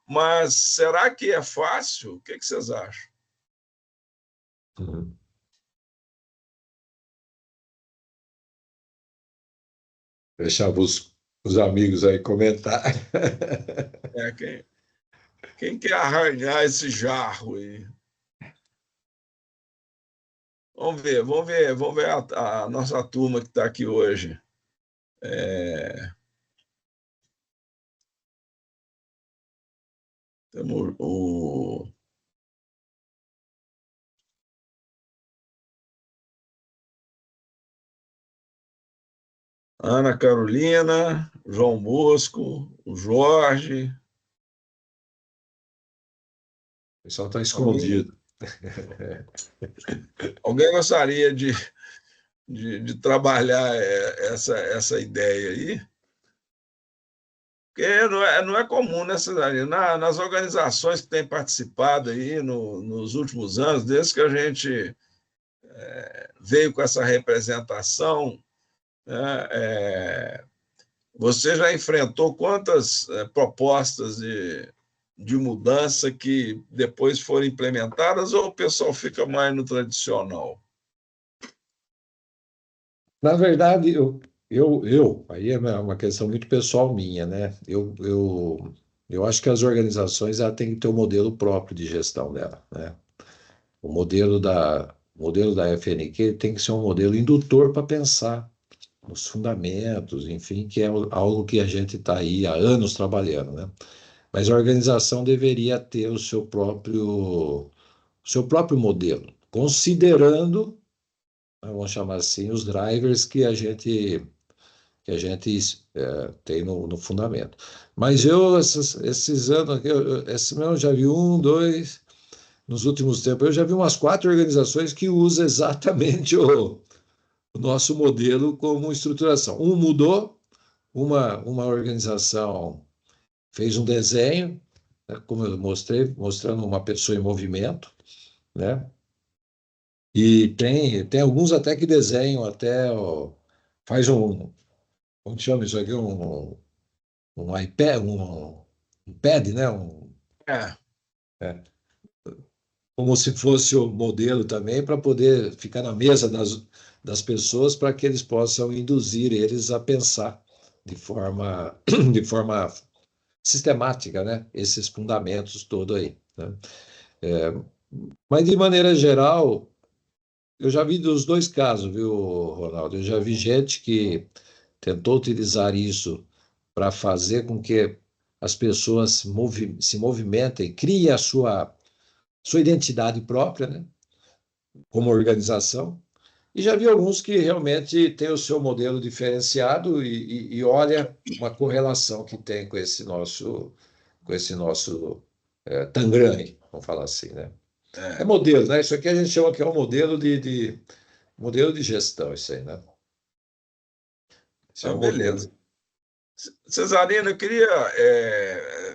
Mas será que é fácil? O que vocês acham? Uhum. Deixava os amigos aí comentar. Quem quer arranhar esse jarro aí? Vamos ver a nossa turma que está aqui hoje. Temos Ana Carolina, João Bosco, o Jorge. O pessoal está escondido. Alguém gostaria de trabalhar essa ideia aí? Porque não é comum nas organizações que têm participado aí nos últimos anos, desde que a gente veio com essa representação, né? Você já enfrentou quantas propostas de mudança que depois foram implementadas, ou o pessoal fica mais no tradicional? Na verdade, aí é uma questão muito pessoal minha, né? Eu acho que as organizações ela têm que ter um modelo próprio de gestão dela, né? O modelo da FNQ tem que ser um modelo indutor para pensar nos fundamentos, enfim, que é algo que a gente está aí há anos trabalhando, né? Mas a organização deveria ter o seu próprio modelo, considerando, vamos chamar assim, os drivers que a gente tem no fundamento. Mas esses anos aqui, esse ano eu já vi nos últimos tempos, eu já vi umas 4 organizações que usam exatamente o nosso modelo como estruturação. Mudou, uma organização fez um desenho, né, como eu mostrei, mostrando uma pessoa em movimento, né? E tem alguns até que desenham, faz como chama isso aqui, um iPad, um pad, né? É, Como se fosse o modelo também, para poder ficar na mesa das pessoas, para que eles possam induzir eles a pensar de forma sistemática, né? Esses fundamentos todos aí, né? Mas, de maneira geral, eu já vi dos dois casos, viu, Ronaldo? Eu já vi gente que tentou utilizar isso para fazer com que as pessoas se movimentem, criem a sua identidade própria, né, como organização. E já vi alguns que realmente têm o seu modelo diferenciado e olha uma correlação que tem com esse nosso Tangram, aí, vamos falar assim, né? É modelo, né? Isso aqui a gente chama que é um modelo de gestão, isso aí, né? Isso é um Beleza. modelo. Cesarino, eu queria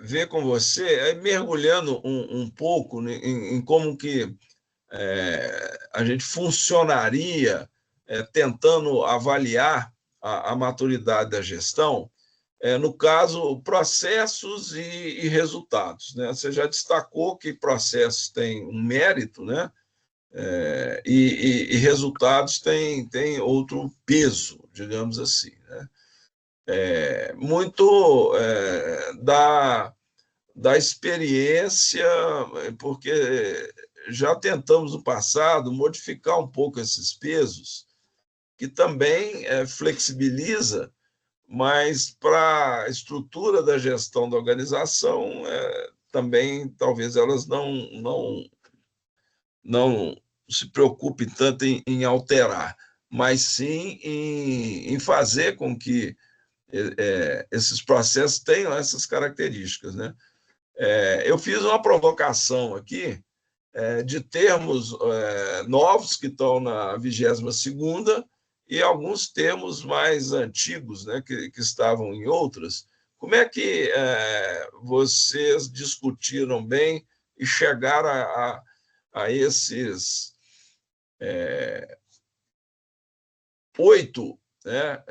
ver com você, mergulhando um pouco em como que a gente funcionaria tentando avaliar a maturidade da gestão, no caso, processos e resultados, né? Você já destacou que processos têm um mérito, né? E resultados têm outro peso, digamos assim, né? Muito da experiência, porque já tentamos no passado modificar um pouco esses pesos, que também flexibiliza, mas para a estrutura da gestão da organização, também talvez elas não se preocupem tanto em alterar, mas sim em fazer com que esses processos tenham essas características, né? Eu fiz uma provocação aqui de termos novos que estão na 22ª e alguns termos mais antigos, né, que estavam em outras. Como é que vocês discutiram bem e chegaram a esses 8, né,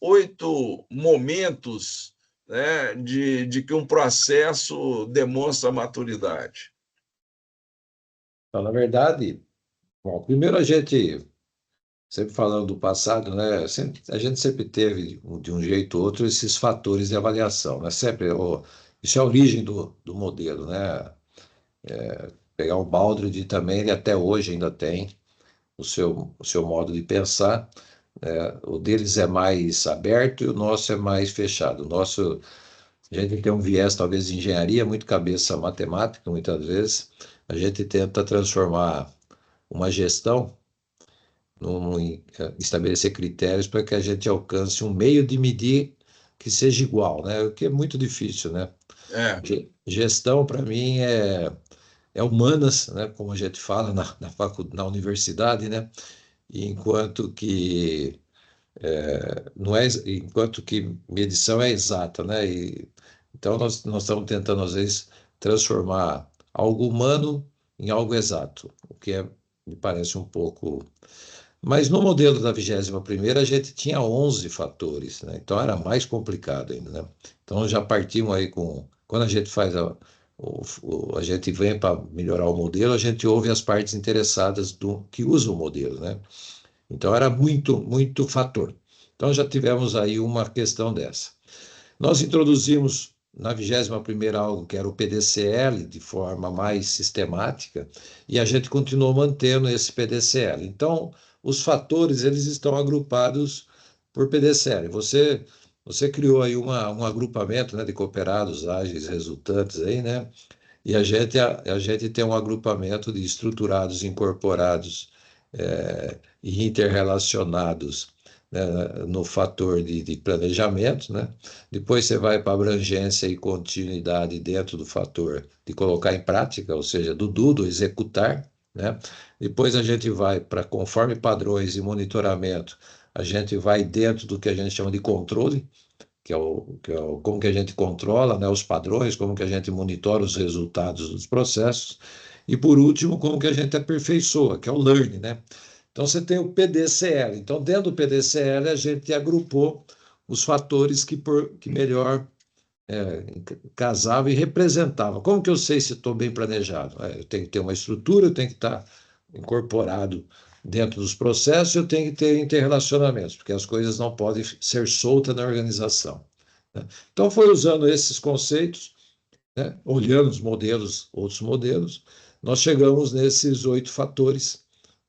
8 momentos, né, de que um processo demonstra maturidade? Então, na verdade, bom, primeiro a gente, sempre falando do passado, né, a gente sempre teve, de um jeito ou outro, esses fatores de avaliação, né, sempre, isso é a origem do modelo, né, pegar o Baldrige também, ele até hoje ainda tem o seu modo de pensar, né, o deles é mais aberto e o nosso é mais fechado. O nosso, a gente tem um viés talvez de engenharia, muito cabeça matemática, muitas vezes, a gente tenta transformar uma gestão estabelecer critérios para que a gente alcance um meio de medir que seja igual, né? O que é muito difícil, né? É, Gestão, para mim, é humanas, né? Como a gente fala na universidade, né? E enquanto que medição é exata, né? Então, nós estamos tentando, às vezes, transformar algo humano em algo exato, o que me parece um pouco. Mas no modelo da 21ª a gente tinha 11 fatores, né? Então era mais complicado ainda, né? Então já partimos aí quando a gente faz a gente vem para melhorar o modelo, a gente ouve as partes interessadas que usam o modelo, né? Então era muito, muito fator. Então já tivemos aí uma questão dessa. Nós introduzimos na 21ª algo que era o PDCL de forma mais sistemática e a gente continuou mantendo esse PDCL. Então, os fatores eles estão agrupados por PDCL. Você criou aí um agrupamento, né, de cooperados ágeis resultantes aí, né? E a gente tem um agrupamento de estruturados incorporados e interrelacionados, né, no fator de planejamento, né? Depois você vai para abrangência e continuidade dentro do fator de colocar em prática, ou seja, do executar, né? Depois a gente vai para conforme padrões e monitoramento, a gente vai dentro do que a gente chama de controle, que é como que a gente controla, né, os padrões, como que a gente monitora os resultados dos processos, e por último, como que a gente aperfeiçoa, que é o learning, né? Então você tem o PDCL. Então, dentro do PDCL, a gente agrupou os fatores que melhor casavam e representavam. Como que eu sei se estou bem planejado? Eu tenho que ter uma estrutura, eu tenho que estar incorporado dentro dos processos, eu tenho que ter interrelacionamentos, porque as coisas não podem ser soltas na organização, né? Então, foi usando esses conceitos, né, olhando os modelos, outros modelos, nós chegamos nesses 8 fatores,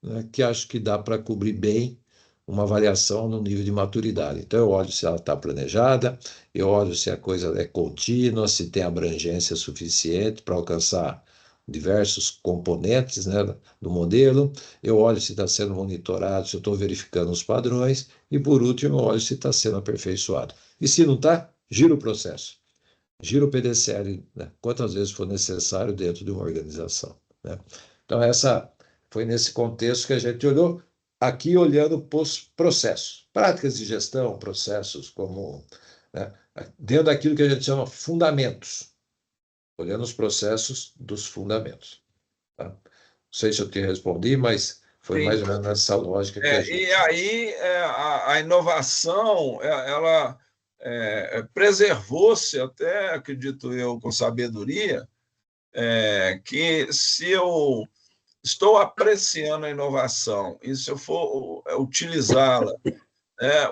né, que acho que dá para cobrir bem uma avaliação no nível de maturidade. Então, eu olho se ela está planejada, eu olho se a coisa é contínua, se tem abrangência suficiente para alcançar diversos componentes, né, do modelo, eu olho se está sendo monitorado, se eu estou verificando os padrões, e por último, eu olho se está sendo aperfeiçoado. E se não está, gira o processo, gira o PDCL, né, quantas vezes for necessário dentro de uma organização, né? Então, essa foi nesse contexto que a gente olhou, aqui olhando processos, práticas de gestão, processos como, né, dentro daquilo que a gente chama fundamentos, olhando os processos dos fundamentos. Tá? Não sei se eu te respondi, mas foi Sim. mais ou menos nessa lógica que a gente... E aí a inovação, ela preservou-se até, acredito eu, com sabedoria, que se eu estou apreciando a inovação e se eu for utilizá-la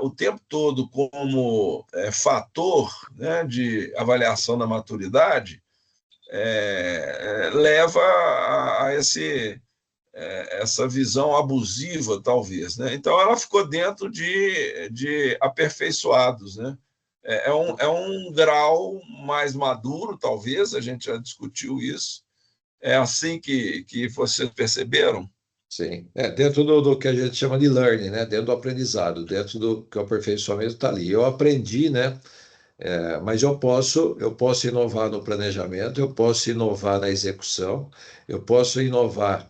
o tempo todo como fator, né, de avaliação da maturidade, leva a essa visão abusiva, talvez, né? Então, ela ficou dentro de aperfeiçoados, né? É um grau mais maduro, talvez, a gente já discutiu isso. É assim que vocês perceberam? Sim, dentro do que a gente chama de learning, né? Dentro do aprendizado, dentro do que o aperfeiçoamento está ali. Eu aprendi, né? Mas eu posso inovar no planejamento, eu posso inovar na execução, eu posso inovar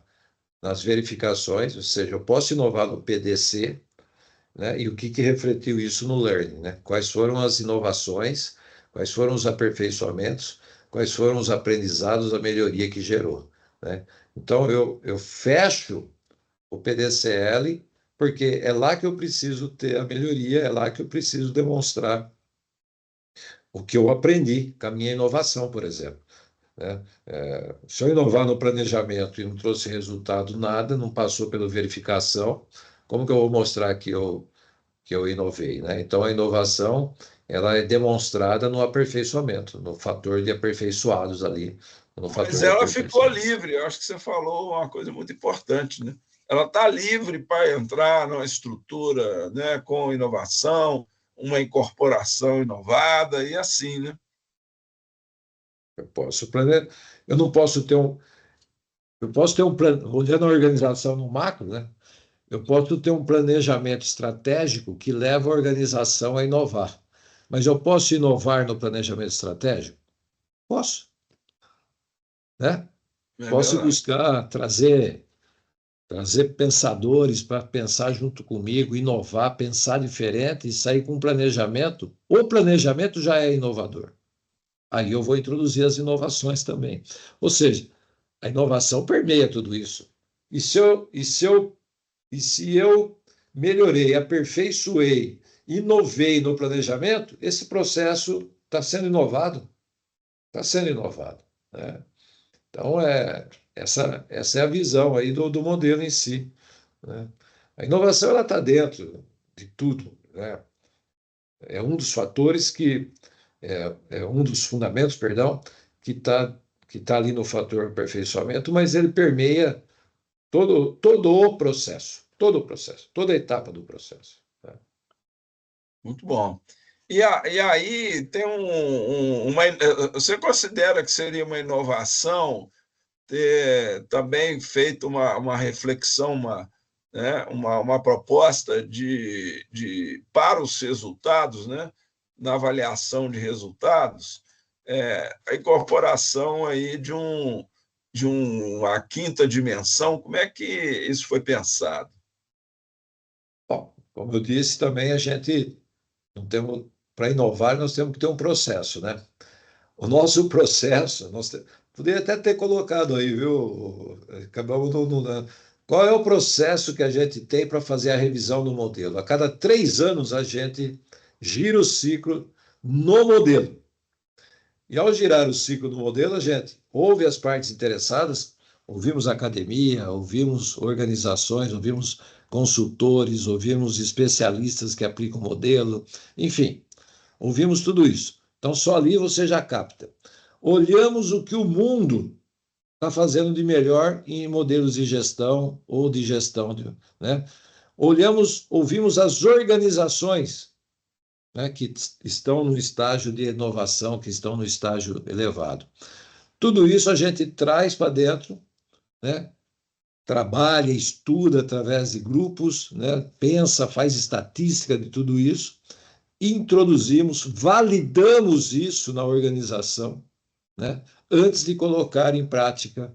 nas verificações, ou seja, eu posso inovar no PDC, né? E o que refletiu isso no learning, né? Quais foram as inovações, quais foram os aperfeiçoamentos, quais foram os aprendizados, a melhoria que gerou, né? Então, eu fecho o PDCL, porque é lá que eu preciso ter a melhoria, é lá que eu preciso demonstrar o que eu aprendi com a minha inovação, por exemplo, né? Se eu inovar no planejamento e não trouxe resultado nada, não passou pela verificação, como que eu vou mostrar que eu inovei, né? Então, a inovação ela é demonstrada no aperfeiçoamento, no fator de aperfeiçoados ali, no fator Mas de ela ficou aperfeiçoamento. livre, eu acho que você falou uma coisa muito importante, né? Ela está livre para entrar numa estrutura, né, com inovação, uma incorporação inovada e assim, né? Eu não posso ter eu posso ter um plano, olhando a organização no macro, né? Eu posso ter um planejamento estratégico que leva a organização a inovar. Mas eu posso inovar no planejamento estratégico? Posso, né? É Posso verdade. buscar trazer pensadores para pensar junto comigo, inovar, pensar diferente e sair com um planejamento. O planejamento já é inovador. Aí eu vou introduzir as inovações também. Ou seja, a inovação permeia tudo isso. Se eu melhorei, aperfeiçoei, inovei no planejamento, esse processo está sendo inovado. Está sendo inovado, né? Então, essa é a visão aí do modelo em si, né? A inovação ela está dentro de tudo, né? É um dos fatores é um dos fundamentos, perdão, que tá ali no fator aperfeiçoamento, mas ele permeia todo o processo, toda a etapa do processo, né? Muito bom. E aí tem você considera que seria uma inovação ter também feito uma reflexão, uma proposta para os resultados, né, na avaliação de resultados, a incorporação aí de uma quinta dimensão? Como é que isso foi pensado? Bom, como eu disse, também a gente não temos, para inovar, nós temos que ter um processo, né? O nosso processo, poderia até ter colocado aí, viu? Acabamos qual é o processo que a gente tem para fazer a revisão do modelo? A cada 3 anos a gente gira o ciclo no modelo. E ao girar o ciclo do modelo, a gente ouve as partes interessadas, ouvimos academia, ouvimos organizações, ouvimos consultores, ouvimos especialistas que aplicam o modelo, enfim, ouvimos tudo isso. Então, só ali você já capta. Olhamos o que o mundo está fazendo de melhor em modelos de gestão ou de gestão, né? Ouvimos as organizações, né, que estão no estágio de inovação, que estão no estágio elevado. Tudo isso a gente traz para dentro, né? Trabalha, estuda através de grupos, né? Pensa, faz estatística de tudo isso, introduzimos, validamos isso na organização, né? Antes de colocar em prática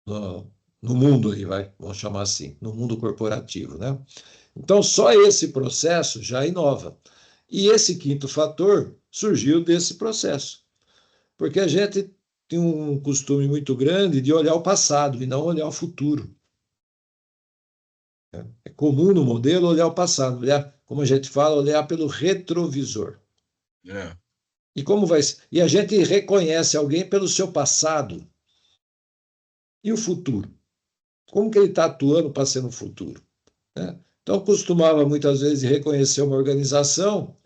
no mundo aí, vamos chamar assim, no mundo corporativo, né? Então, só esse processo já inova. E esse quinto fator surgiu desse processo, porque a gente tem um costume muito grande de olhar o passado e não olhar o futuro. É comum no modelo olhar o passado, olhar, como a gente fala, olhar pelo retrovisor. É. E a gente reconhece alguém pelo seu passado e o futuro. Como que ele está atuando para ser no futuro, né? Então, eu costumava muitas vezes reconhecer uma organização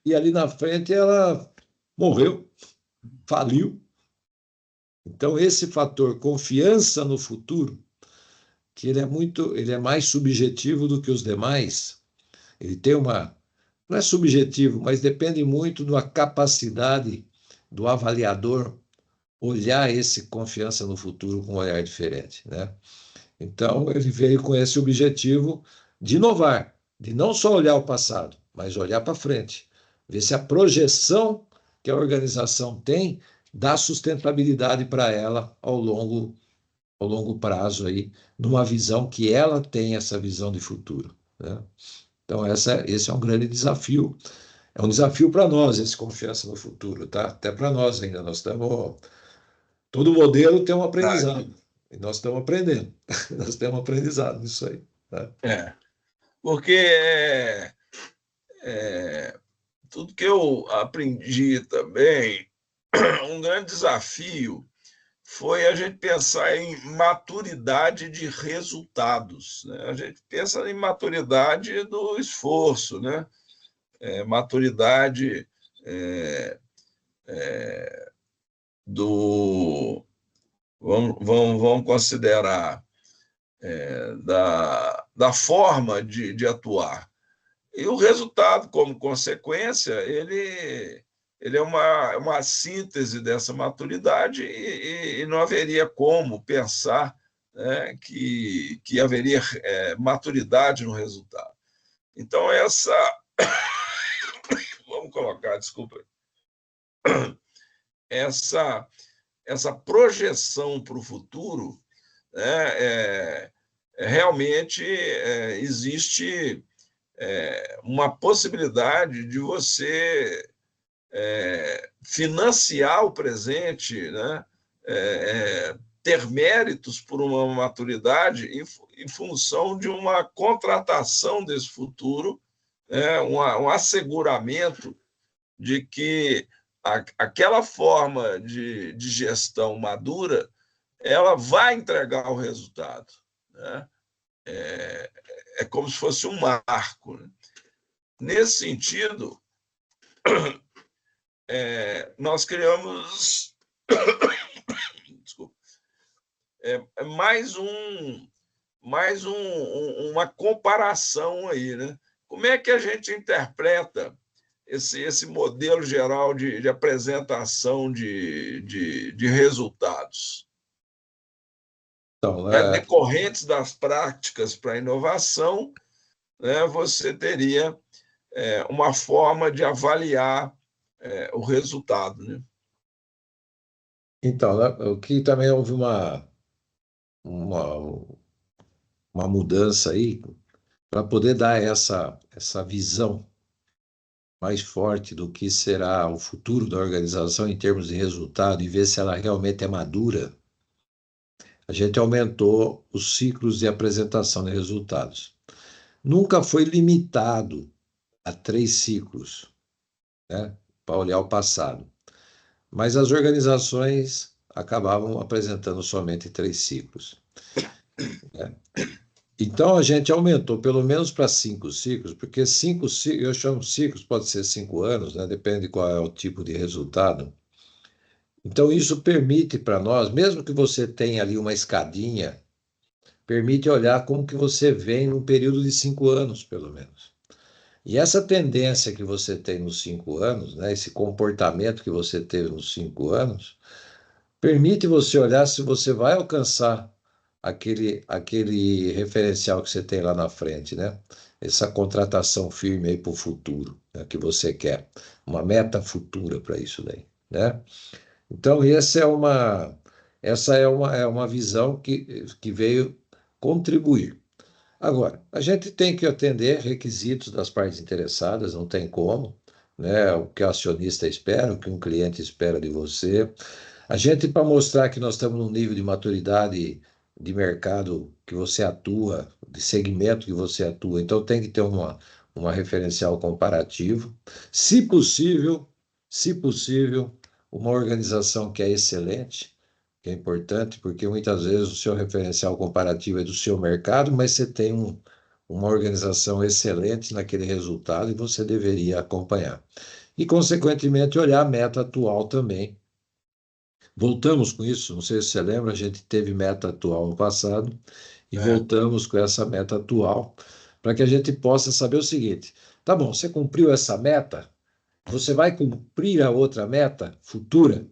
e ali na frente ela morreu, faliu. Então, esse fator confiança no futuro, que ele é mais subjetivo do que os demais, ele tem não é subjetivo, mas depende muito da capacidade do avaliador olhar esse confiança no futuro com um olhar diferente, né? Então, ele veio com esse objetivo de inovar, de não só olhar o passado, mas olhar para frente, ver se a projeção que a organização tem dá sustentabilidade para ela ao longo prazo, aí, numa visão que ela tem essa visão de futuro, né? Então, esse é um grande desafio. É um desafio para nós, esse confiança no futuro, tá? Até para nós ainda. Todo modelo tem um aprendizado. E nós estamos aprendendo. Nós temos um aprendizado nisso aí. Tá? Porque tudo que eu aprendi também, um grande desafio foi a gente pensar em maturidade de resultados, né? A gente pensa em maturidade do esforço, né? Maturidade do... Vamos considerar da forma de atuar. E o resultado, como consequência, ele é uma síntese dessa maturidade e não haveria como pensar, né, que haveria maturidade no resultado. Então, vamos colocar, desculpa, essa projeção para o futuro, né, realmente existe uma possibilidade de você financiar o presente, né? Ter méritos por uma maturidade em função de uma contratação desse futuro, um asseguramento de que aquela forma de gestão madura ela vai entregar o resultado, né? É como se fosse um marco, né? Nesse sentido, nós criamos desculpa, uma comparação aí, né? Como é que a gente interpreta esse modelo geral de apresentação de resultados? Então, decorrentes das práticas para a inovação, né, você teria uma forma de avaliar o resultado, né? Então, o que também houve uma mudança aí para poder dar essa visão mais forte do que será o futuro da organização em termos de resultado e ver se ela realmente é madura. A gente aumentou os ciclos de apresentação de resultados. Nunca foi limitado a 3 ciclos, né, para olhar o passado. Mas as organizações acabavam apresentando somente 3 ciclos, né? Então, a gente aumentou pelo menos para 5 ciclos, porque 5 ciclos, eu chamo ciclos, pode ser 5 anos, né, depende de qual é o tipo de resultado. Então, isso permite para nós, mesmo que você tenha ali uma escadinha, permite olhar como que você vem num período de 5 anos, pelo menos. E essa tendência que você tem nos 5 anos, né, esse comportamento que você teve nos 5 anos, permite você olhar se você vai alcançar aquele referencial que você tem lá na frente, né? Essa contratação firme aí para o futuro, né, que você quer. Uma meta futura para isso daí, né? Então, essa é uma visão que veio contribuir. Agora, a gente tem que atender requisitos das partes interessadas, não tem como, né? O que o acionista espera, o que um cliente espera de você. A gente, para mostrar que nós estamos num nível de maturidade de mercado que você atua, de segmento que você atua, então tem que ter uma referencial comparativo. Se possível, se possível, uma organização que é excelente, que é importante, porque muitas vezes o seu referencial comparativo é do seu mercado, mas você tem uma organização excelente naquele resultado e você deveria acompanhar. E, consequentemente, olhar a meta atual também. Voltamos com isso, não sei se você lembra, a gente teve meta atual no passado e É. voltamos com essa meta atual para que a gente possa saber o seguinte: tá bom, você cumpriu essa meta, você vai cumprir a outra meta futura?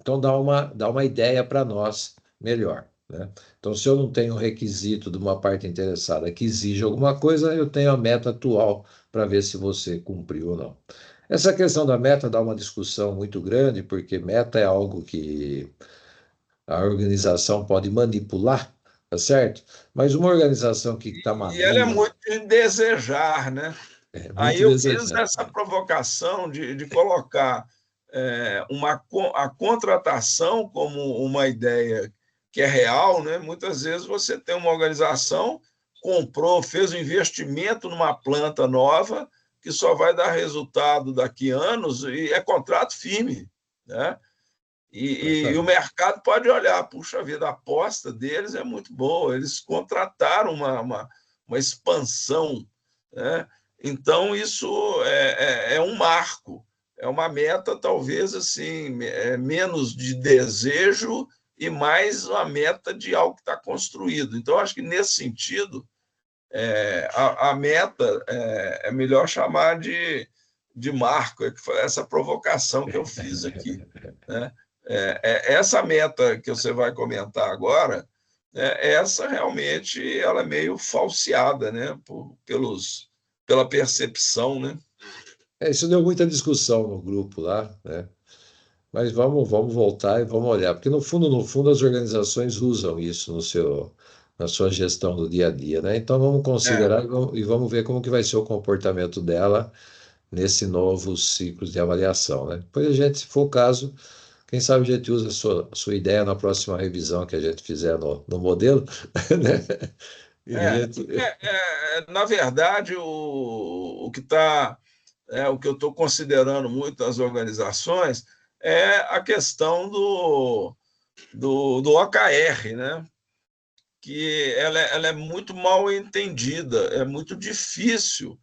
Então dá uma ideia para nós melhor, né? Então, se eu não tenho um requisito de uma parte interessada que exige alguma coisa, eu tenho a meta atual para ver se você cumpriu ou não. Essa questão da meta dá uma discussão muito grande, porque meta é algo que a organização pode manipular, tá certo? Mas uma organização que está E ela é madura muito de desejar, né? é Aí muito eu fiz desejada. essa provocação de colocar a contratação como uma ideia que é real, né? Muitas vezes você tem uma organização, comprou, fez um investimento numa planta nova, que só vai dar resultado daqui a anos, e é contrato firme, né? E o mercado pode olhar, puxa vida, a aposta deles é muito boa, eles contrataram uma expansão, né? Então, isso é um marco, é uma meta, talvez, assim, menos de desejo e mais uma meta de algo que está construído. Então, acho que, nesse sentido, a meta é melhor chamar de marco, essa provocação que eu fiz aqui, né? Essa meta que você vai comentar agora, essa realmente ela é meio falseada, né? Pela percepção, né? Isso deu muita discussão no grupo lá, né? Mas vamos voltar e vamos olhar, porque no fundo, as organizações usam isso na sua gestão do dia a dia, né? Então vamos É, considerar e vamos ver como que vai ser o comportamento dela nesse novo ciclo de avaliação, né? Depois a gente, se for o caso, quem sabe a gente usa a sua ideia na próxima revisão que a gente fizer no modelo, né? E a gente, porque, na verdade, o que está, o que eu estou considerando muito nas organizações é a questão do OKR, né? Que ela é muito mal entendida, é muito difícil,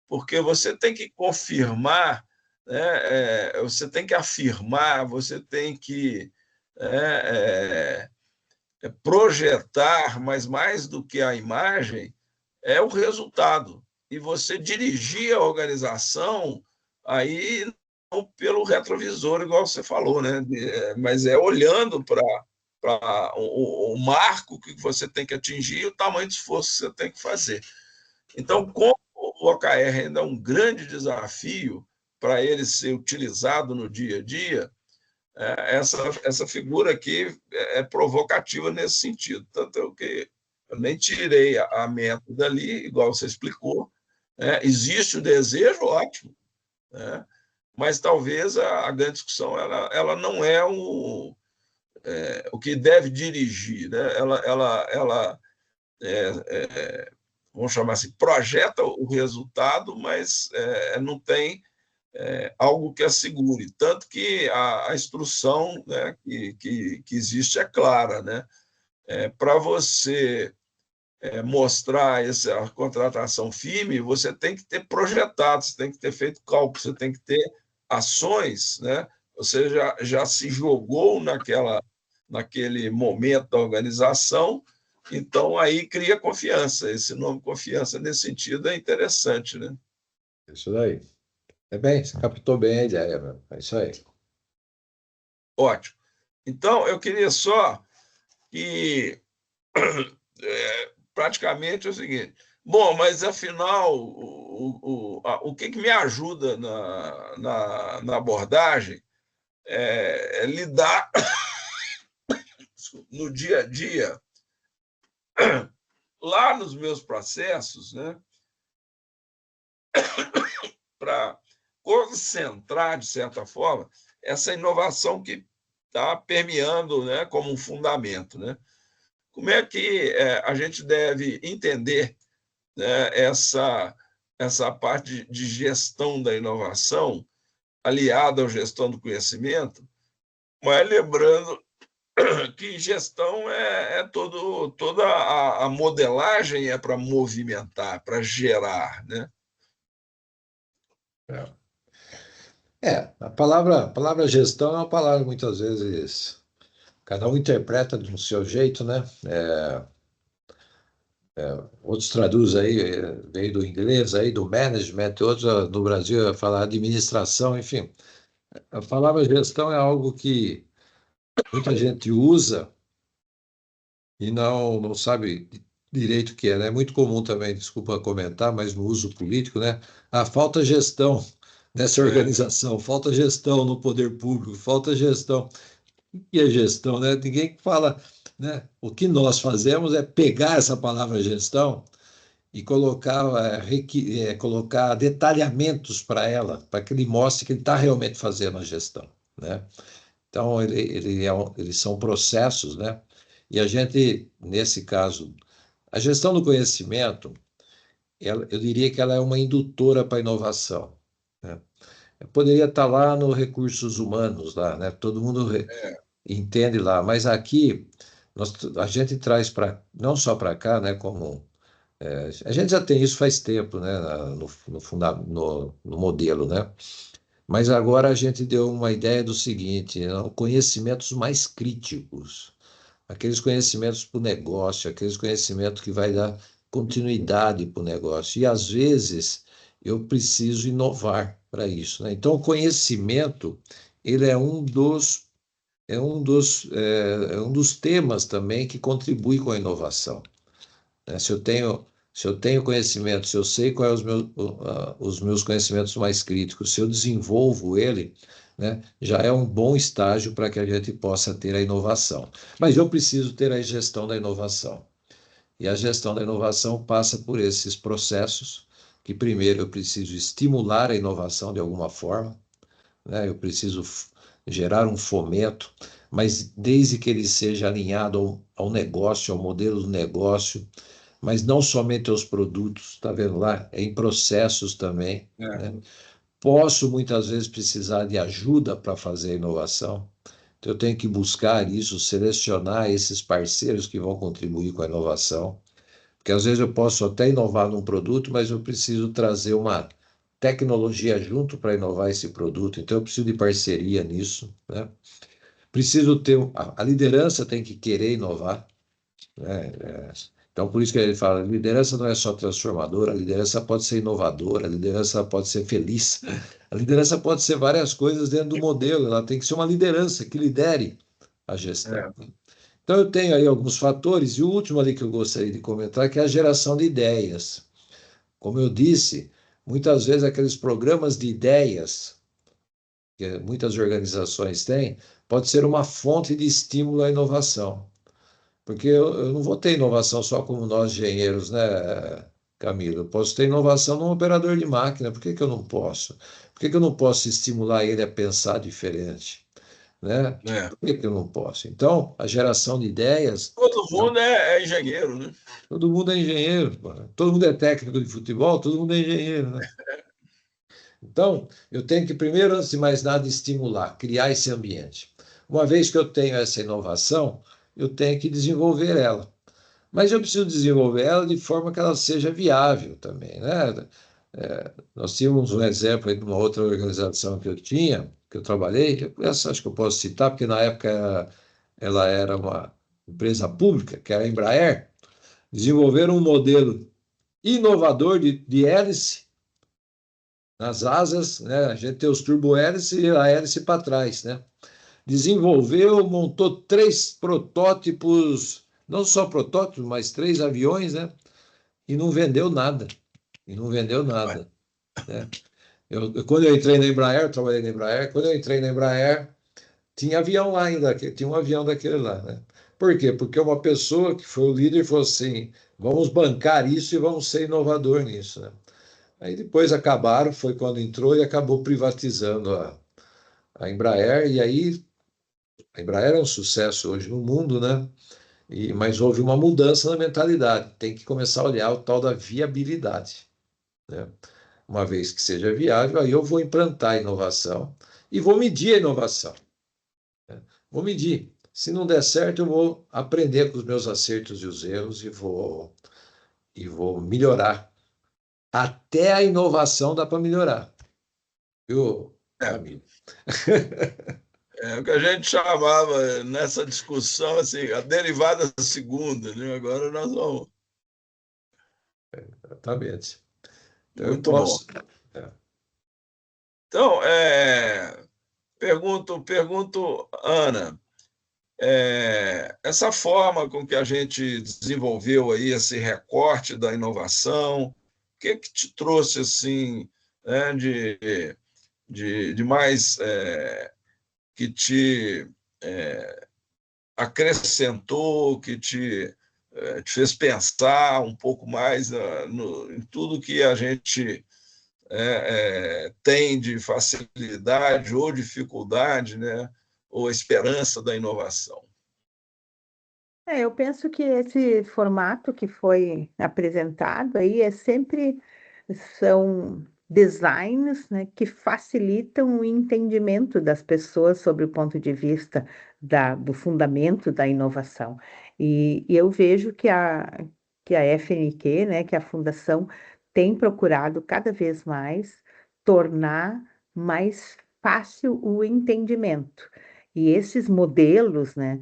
porque você tem que confirmar, né, você tem que afirmar, você tem que projetar, mas mais do que a imagem, é o resultado. E você dirigir a organização aí não pelo retrovisor, igual você falou, né? Mas olhando para o marco que você tem que atingir e o tamanho de esforço que você tem que fazer. Então, como o OKR ainda é um grande desafio para ele ser utilizado no dia a dia, essa figura aqui é provocativa nesse sentido. Tanto que eu nem tirei a meta dali, igual você explicou. Existe o desejo, ótimo, né? Mas talvez a grande discussão ela não é o que deve dirigir, né? Ela vamos chamar assim, projeta o resultado, mas não tem algo que assegure. Tanto que a instrução, né, que existe é clara, né? Para você mostrar essa contratação firme, você tem que ter projetado, você tem que ter feito cálculo, você tem que ter ações, né? Você já se jogou naquele momento da organização, então aí cria confiança. Esse nome confiança, nesse sentido, é interessante, né? Isso daí. É bem, você captou bem a ideia, meu. É isso aí. Ótimo. Então, eu queria só que praticamente é o seguinte. Bom, mas afinal, o que me ajuda na abordagem é lidar no dia a dia, lá nos meus processos, né, para concentrar, de certa forma, essa inovação que está permeando, né, como um fundamento. Né? Como é que a gente deve entender, né, essa parte de gestão da inovação aliada à gestão do conhecimento, mas lembrando que gestão toda a modelagem é para movimentar, para gerar, né? A palavra gestão é uma palavra muitas vezes cada um interpreta de um seu jeito, né? Outros traduzem aí, veio do inglês, aí do management, outros no Brasil falar administração, enfim. A palavra gestão é algo que muita gente usa e não sabe direito o que é, né? É muito comum também, desculpa comentar, mas no uso político, né? Falta gestão nessa organização, falta gestão no poder público, falta gestão. O que é gestão, né? Ninguém fala, né? O que nós fazemos é pegar essa palavra gestão e colocar detalhamentos para ela, para que ele mostre que ele está realmente fazendo a gestão, né? Então, eles são processos, né? E a gente, nesse caso, a gestão do conhecimento, eu diria que ela é uma indutora para a inovação, né? Eu poderia estar lá no recursos humanos, lá, né? Todo mundo entende lá, mas aqui a gente traz para não só para cá, né? Como a gente já tem isso faz tempo, né? No modelo, né? Mas agora a gente deu uma ideia do seguinte, né, conhecimentos mais críticos, aqueles conhecimentos para o negócio, aqueles conhecimentos que vai dar continuidade para o negócio. E às vezes eu preciso inovar para isso, né? Então o conhecimento ele é um dos temas também que contribui com a inovação, né? Se eu tenho conhecimento, se eu sei quais os meus conhecimentos mais críticos, se eu desenvolvo ele, né, já é um bom estágio para que a gente possa ter a inovação. Mas eu preciso ter a gestão da inovação. E a gestão da inovação passa por esses processos, que primeiro eu preciso estimular a inovação de alguma forma, né? Eu preciso gerar um fomento, mas desde que ele seja alinhado ao negócio, ao modelo do negócio, mas não somente aos produtos, está vendo lá? É em processos também, né? Posso muitas vezes precisar de ajuda para fazer a inovação, então eu tenho que buscar isso, selecionar esses parceiros que vão contribuir com a inovação, porque às vezes eu posso até inovar num produto, mas eu preciso trazer uma tecnologia junto para inovar esse produto, então eu preciso de parceria nisso, né? Preciso ter, a liderança tem que querer inovar, né? Então, por isso que ele fala, liderança não é só transformadora, a liderança pode ser inovadora, a liderança pode ser feliz, a liderança pode ser várias coisas dentro do modelo, ela tem que ser uma liderança que lidere a gestão. Então, eu tenho aí alguns fatores, e o último ali que eu gostaria de comentar, que é a geração de ideias. Como eu disse, muitas vezes aqueles programas de ideias que muitas organizações têm, pode ser uma fonte de estímulo à inovação. Porque eu não vou ter inovação só como nós engenheiros, né, Camilo? Eu posso ter inovação num operador de máquina, por que que eu não posso? Por que que eu não posso estimular ele a pensar diferente, né? Por que que eu não posso? Então, a geração de ideias... Todo mundo é engenheiro, né? Todo mundo é engenheiro, pô. Todo mundo é técnico de futebol, todo mundo é engenheiro, né? Então, eu tenho que, primeiro, antes de mais nada, estimular, criar esse ambiente. Uma vez que eu tenho essa inovação, eu tenho que desenvolver ela. Mas eu preciso desenvolver ela de forma que ela seja viável também, né? Nós tínhamos um exemplo aí de uma outra organização que eu tinha, que eu trabalhei, essa acho que eu posso citar, porque na época ela era uma empresa pública, que era a Embraer, desenvolveram um modelo inovador de hélice nas asas, né? A gente tem os turbo-hélices e a hélice para trás, né? Desenvolveu, montou 3 protótipos, não só protótipos, mas 3 aviões, né? E não vendeu nada. E não vendeu nada, né? Quando eu entrei na Embraer, eu trabalhei na Embraer, quando eu entrei na Embraer, tinha avião lá ainda, tinha um avião daquele lá, né? Por quê? Porque uma pessoa que foi o líder falou assim, vamos bancar isso e vamos ser inovador nisso, né? Aí depois acabaram, foi quando entrou e acabou privatizando a Embraer, e aí a Embraer é um sucesso hoje no mundo, né? Mas houve uma mudança na mentalidade, tem que começar a olhar o tal da viabilidade, né? Uma vez que seja viável, aí eu vou implantar a inovação e vou medir a inovação, né? Vou medir. Se não der certo, eu vou aprender com os meus acertos e os erros e vou melhorar. Até a inovação dá para melhorar, viu, É, amigo? é o que a gente chamava nessa discussão, assim, a derivada segunda, né? Agora nós vamos. Exatamente. Então eu Muito bom. posso. É. Então, pergunto, Ana, essa forma com que a gente desenvolveu aí esse recorte da inovação, o que te trouxe assim, né, de mais que te acrescentou, que te fez pensar um pouco mais em tudo que a gente tem de facilidade ou dificuldade, né, ou esperança da inovação. Eu penso que esse formato que foi apresentado aí são designs, né, que facilitam o entendimento das pessoas sobre o ponto de vista do fundamento da inovação. E eu vejo que a FNQ, né, que a Fundação tem procurado cada vez mais tornar mais fácil o entendimento. E esses modelos, né,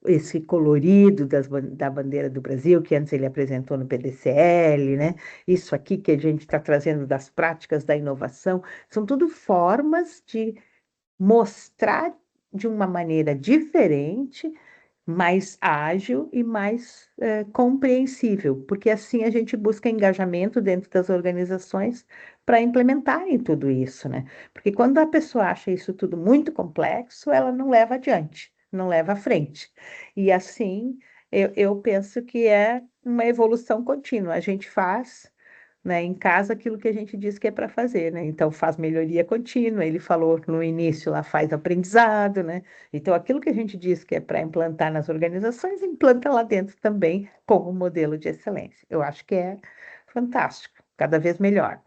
esse colorido da bandeira do Brasil, que antes ele apresentou no PDCL, né? Isso aqui que a gente está trazendo das práticas da inovação, são tudo formas de mostrar de uma maneira diferente, mais ágil e mais compreensível, porque assim a gente busca engajamento dentro das organizações para implementarem tudo isso, né? Porque quando a pessoa acha isso tudo muito complexo, ela não leva adiante, não leva à frente. E assim, eu penso que é uma evolução contínua. A gente faz, né, em casa aquilo que a gente diz que é para fazer, né? Então faz melhoria contínua. Ele falou no início lá faz aprendizado, né? Então aquilo que a gente diz que é para implantar nas organizações, implanta lá dentro também como modelo de excelência. Eu acho que é fantástico, cada vez melhor.